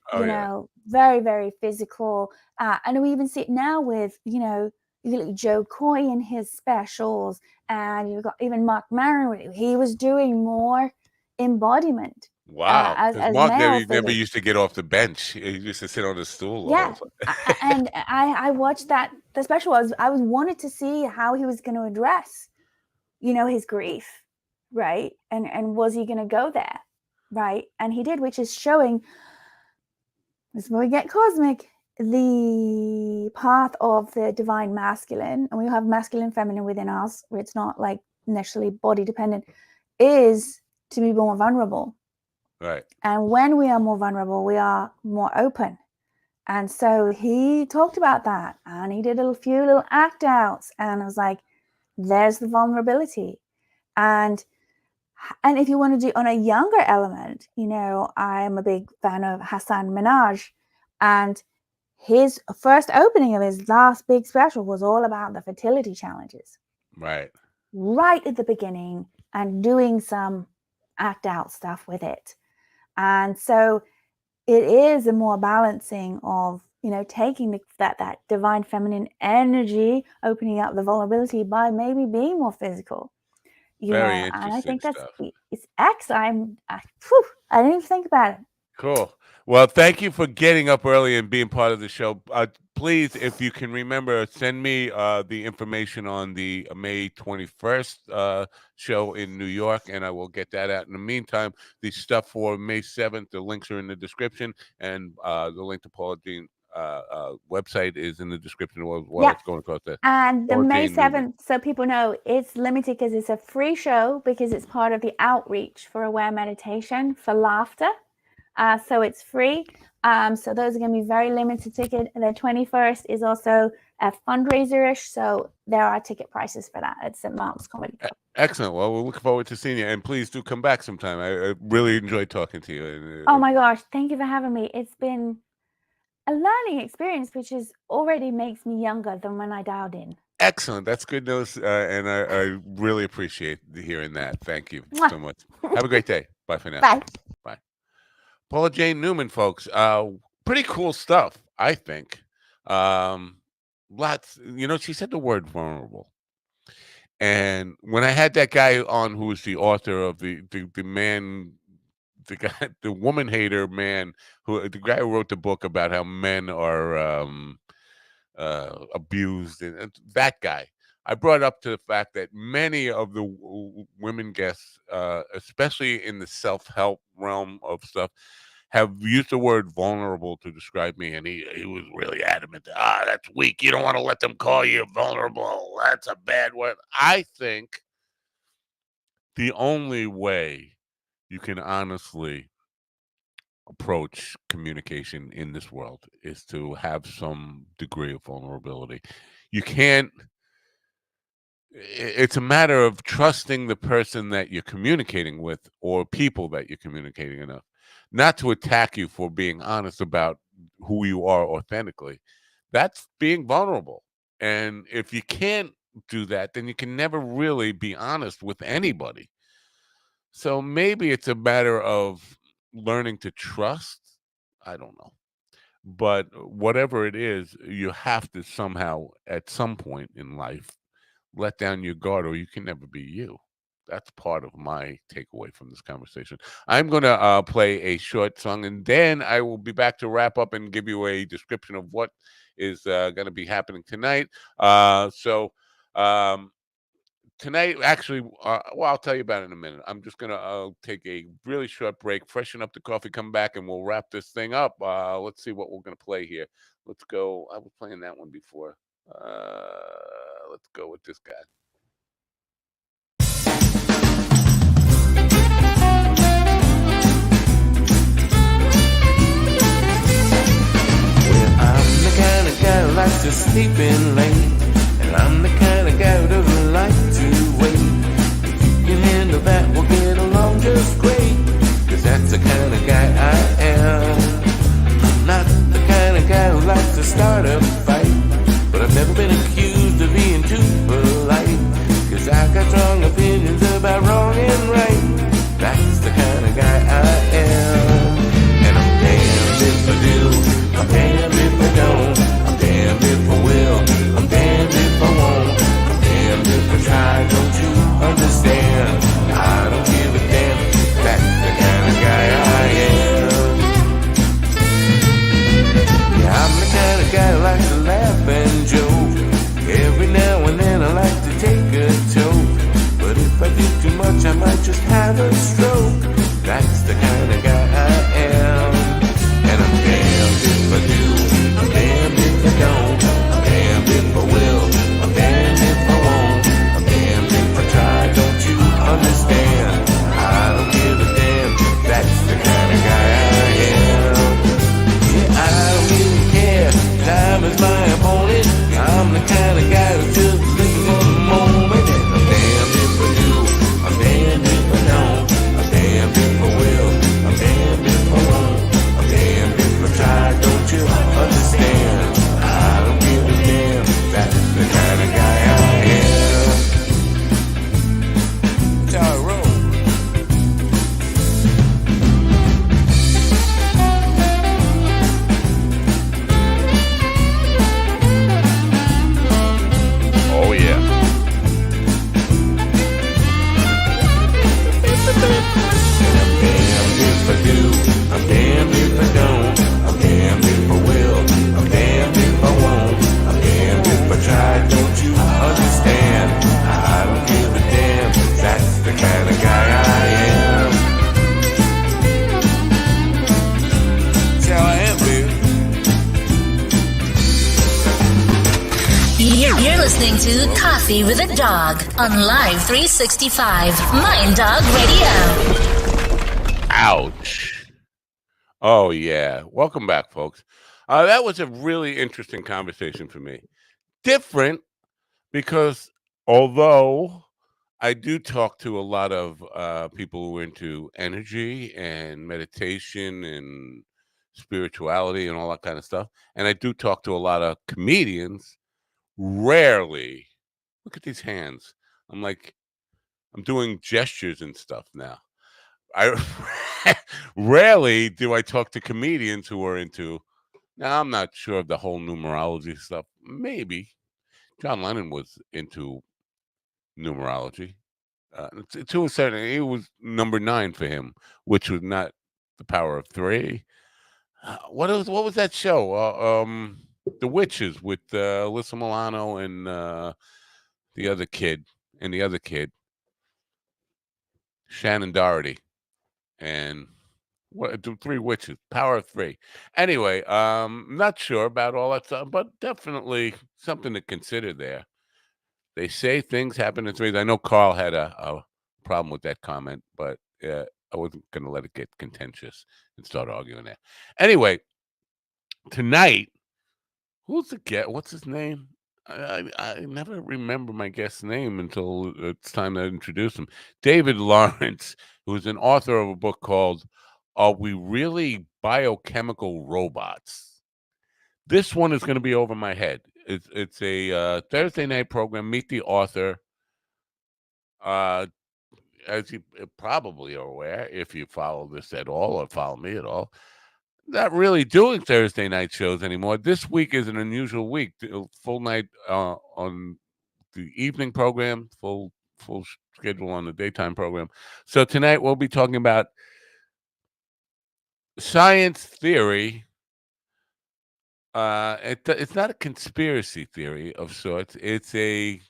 very, very physical. And we even see it now with, you look at Joe Coy in his specials, and you've got even Mark Maron. He was doing more embodiment. Wow, As Mark male never figures. used to get off the bench. He used to sit on the stool the whole Yeah. time. And I watched the special. I was wanted to see how he was going to address, his grief, right? And was he going to go there, right? And he did, which is showing, this is where we get cosmic, the path of the divine masculine, and we have masculine feminine within us, where it's not like necessarily body dependent, is to be more vulnerable. Right. And when we are more vulnerable, we are more open. And so he talked about that, and he did a few little act outs, and I was like, there's the vulnerability. And if you want to do on a younger element, I'm a big fan of Hassan Minhaj. And his first opening of his last big special was all about the fertility challenges. Right. Right at the beginning, and doing some act out stuff with it. And so it is a more balancing of, taking that divine feminine energy, opening up the vulnerability by maybe being more physical. Very And I interesting think that's stuff. it's excellent. I didn't even think about it. Cool. Well, thank you for getting up early and being part of the show. Please, if you can remember, send me the information on the May 21st show in New York, and I will get that out. In the meantime, the stuff for May 7th, the links are in the description, and the link to Paula Jean website is in the description as well. Yeah. It's going across there. And the Paula May Jean Newman. 7th, so people know, it's limited because it's a free show, because it's part of the outreach for Aware Meditation for Laughter. So it's free. So those are going to be very limited ticket. And the 21st is also a fundraiser-ish. So there are ticket prices for that at St. Mark's Comedy Club. Excellent. Well, we'll look forward to seeing you. And please do come back sometime. I really enjoyed talking to you. Oh my gosh. Thank you for having me. It's been a learning experience, which is already makes me younger than when I dialed in. Excellent. That's good news. And I really appreciate hearing that. Thank you so much. Have a great day. Bye for now. Bye. Bye. Paula Jane Newman, folks. Pretty cool stuff, I think. Lots, she said the word vulnerable. And when I had that guy on who was the author of the man, the guy, the woman hater man, the guy who wrote the book about how men are abused, and that guy, I brought up to the fact that many of the women guests, especially in the self-help realm of stuff, have used the word vulnerable to describe me, and he was really adamant. That's weak. You don't want to let them call you vulnerable. That's a bad word. I think the only way you can honestly approach communication in this world is to have some degree of vulnerability. You can't. It's a matter of trusting the person that you're communicating with, or people that you're communicating enough, not to attack you for being honest about who you are authentically. That's being vulnerable. And if you can't do that, then you can never really be honest with anybody. So maybe it's a matter of learning to trust. I don't know. But whatever it is, you have to somehow, at some point in life, let down your guard, or you can never be you. That's part of my takeaway from this conversation. I'm going to play a short song, and then I will be back to wrap up and give you a description of what is going to be happening tonight. Tonight, actually, I'll tell you about it in a minute. I'm just going to take a really short break, freshen up the coffee, come back, and we'll wrap this thing up. Let's see what we're going to play here. Let's go. I was playing that one before. Let's go with this guy. Well, I'm the kind of guy who likes to sleep in late, and I'm the kind of guy who doesn't like to wait. If you can handle that, we'll get along just great, 'cause that's the kind of guy I am. I'm not the kind of guy who likes to start a fight, but I've never been accused of being too polite, 'cause I got strong opinions about wrong and right. That's the kind of guy I am. And I'm damned if I do, I'm damned if I don't, I'm damned if I will, I'm damned if I won't, I'm damned if I try. Don't you understand? I don't give a damn. That's the kind of guy I am. Yeah, I'm the kind of guy who likes to laugh and joke. Every now and then I like to take a toke, but if I do too much I might just have a stroke. That's the kind of guy I am. And I'm damned if I do, I'm damned if I don't, I'm damned if I will, I'm damned if I won't, I'm damned if I try. Don't you understand? I don't give a damn. That's the kind of guy I am. Yeah, I don't really care. Time is my opponent. I'm the kind of guy who's just living for the moment. And I'm damned if I do, I'm damned if I don't, I'm damned if I will, I'm damned if I won't, I'm damned if I try. Don't you Coffee with a Dog on Live 365 Mind Dog Radio. Ouch. Oh, yeah. Welcome back, folks. That was a really interesting conversation for me. Different because although I do talk to a lot of people who are into energy and meditation and spirituality and all that kind of stuff, and I do talk to a lot of comedians, rarely, look at these hands. I'm doing gestures and stuff now. I rarely do I talk to comedians who are into. Now, I'm not sure of the whole numerology stuff. Maybe John Lennon was into numerology. To a certain, it was number 9 for him, which was not the power of 3. What was that show? The Witches with Alyssa Milano and the other kid, Shannon Doherty, and what the 3 witches, power of 3. Anyway, not sure about all that stuff, but definitely something to consider there. They say things happen in 3s. I know Carl had a problem with that comment, but I wasn't going to let it get contentious and start arguing there. Anyway, tonight, who's the guest? What's his name? I never remember my guest's name until it's time to introduce him. David Lawrence, who's an author of a book called Are We Really Biochemical Robots? This one is going to be over my head. It's a Thursday night program. Meet the author. As you probably are aware, if you follow this at all or follow me at all, not really doing Thursday night shows anymore. This week is an unusual week. Full night on the evening program, full schedule on the daytime program. So tonight we'll be talking about science theory. It's not a conspiracy theory of sorts. It's a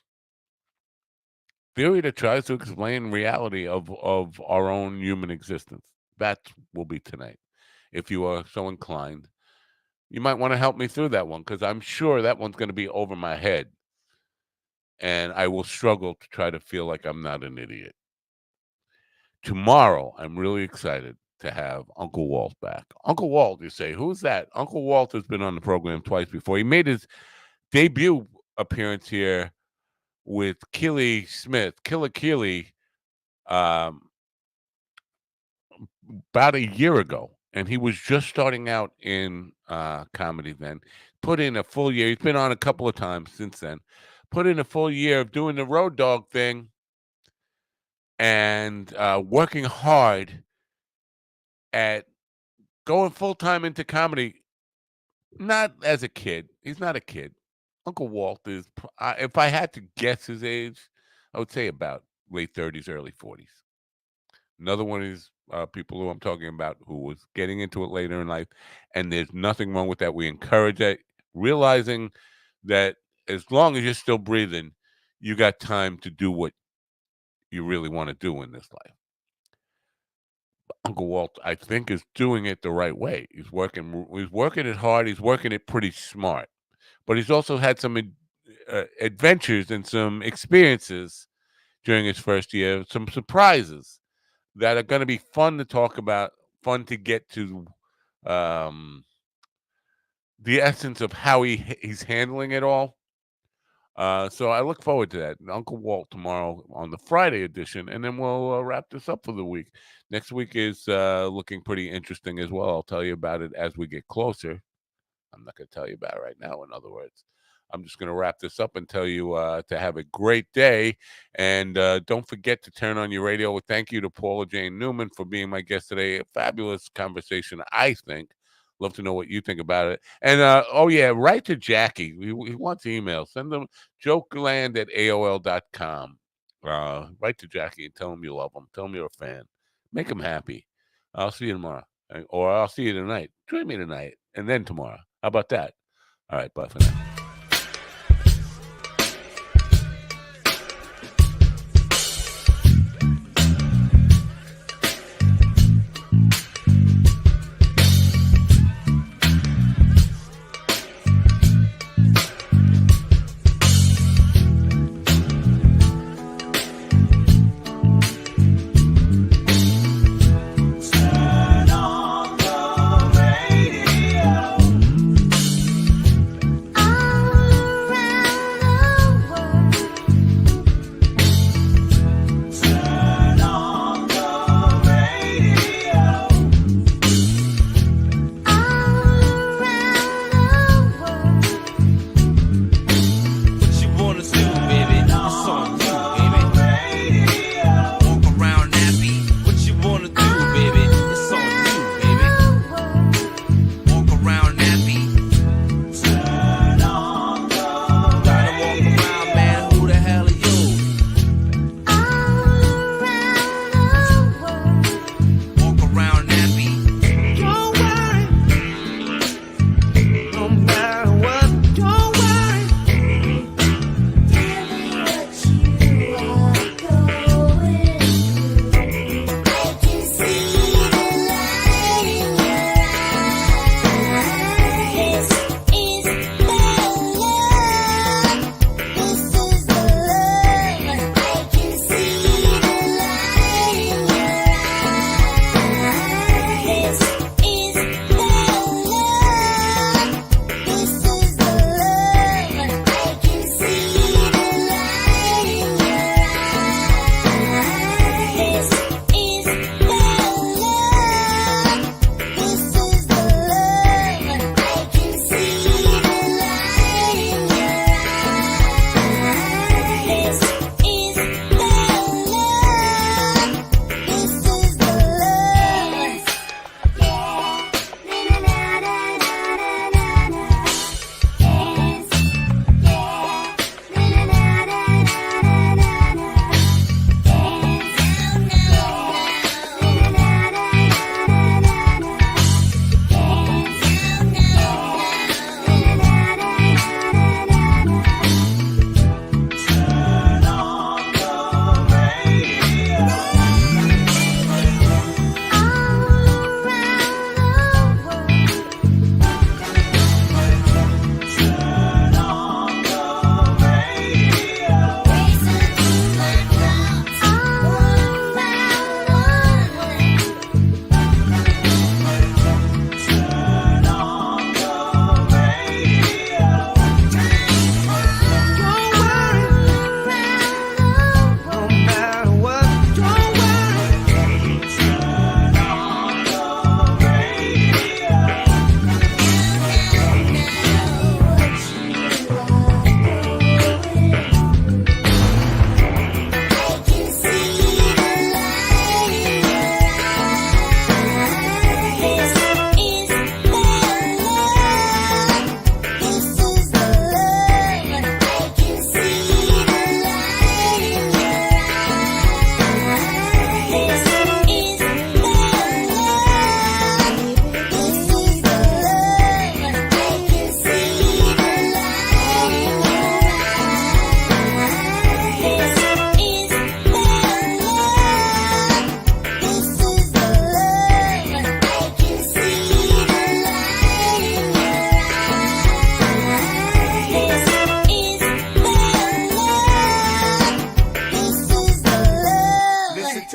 theory that tries to explain reality of our own human existence. That will be tonight. If you are so inclined, you might want to help me through that one, because I'm sure that one's going to be over my head. And I will struggle to try to feel like I'm not an idiot. Tomorrow, I'm really excited to have Uncle Walt back. Uncle Walt, you say, who's that? Uncle Walt has been on the program twice before. He made his debut appearance here with Killer Keely, about a year ago. And he was just starting out in comedy then. Put in a full year. He's been on a couple of times since then. Put in a full year of doing the road dog thing and working hard at going full-time into comedy. Not as a kid. He's not a kid. Uncle Walt is, if I had to guess his age, I would say about late 30s, early 40s. Another one is people who I'm talking about who was getting into it later in life, and there's nothing wrong with that. We encourage it, realizing that as long as you're still breathing, you got time to do what you really want to do in this life. Uncle Walt, I think, is doing it the right way. He's working it hard. He's working it pretty smart, but he's also had some adventures and some experiences during his first year, some surprises that are going to be fun to talk about, fun to get to the essence of how he's handling it all. So I look forward to that. Uncle Walt tomorrow on the Friday edition, and then we'll wrap this up for the week. Next week is looking pretty interesting as well. I'll tell you about it as we get closer. I'm not going to tell you about it right now, in other words. I'm just going to wrap this up and tell you to have a great day. And don't forget to turn on your radio. Thank you to Paula Jane Newman for being my guest today. A fabulous conversation, I think. Love to know what you think about it. And, write to Jackie. He wants emails. Send them jokeland@aol.com. Write to Jackie and tell him you love him. Tell him you're a fan. Make him happy. I'll see you tomorrow. Or I'll see you tonight. Join me tonight and then tomorrow. How about that? All right, bye for now.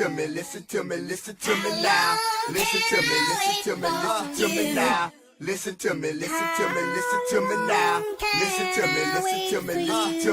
to me, listen to me, listen to me now. Listen to me, listen to me, listen to me now. Listen to me, listen to me, listen to me now. Listen to me, listen to me, listen to me.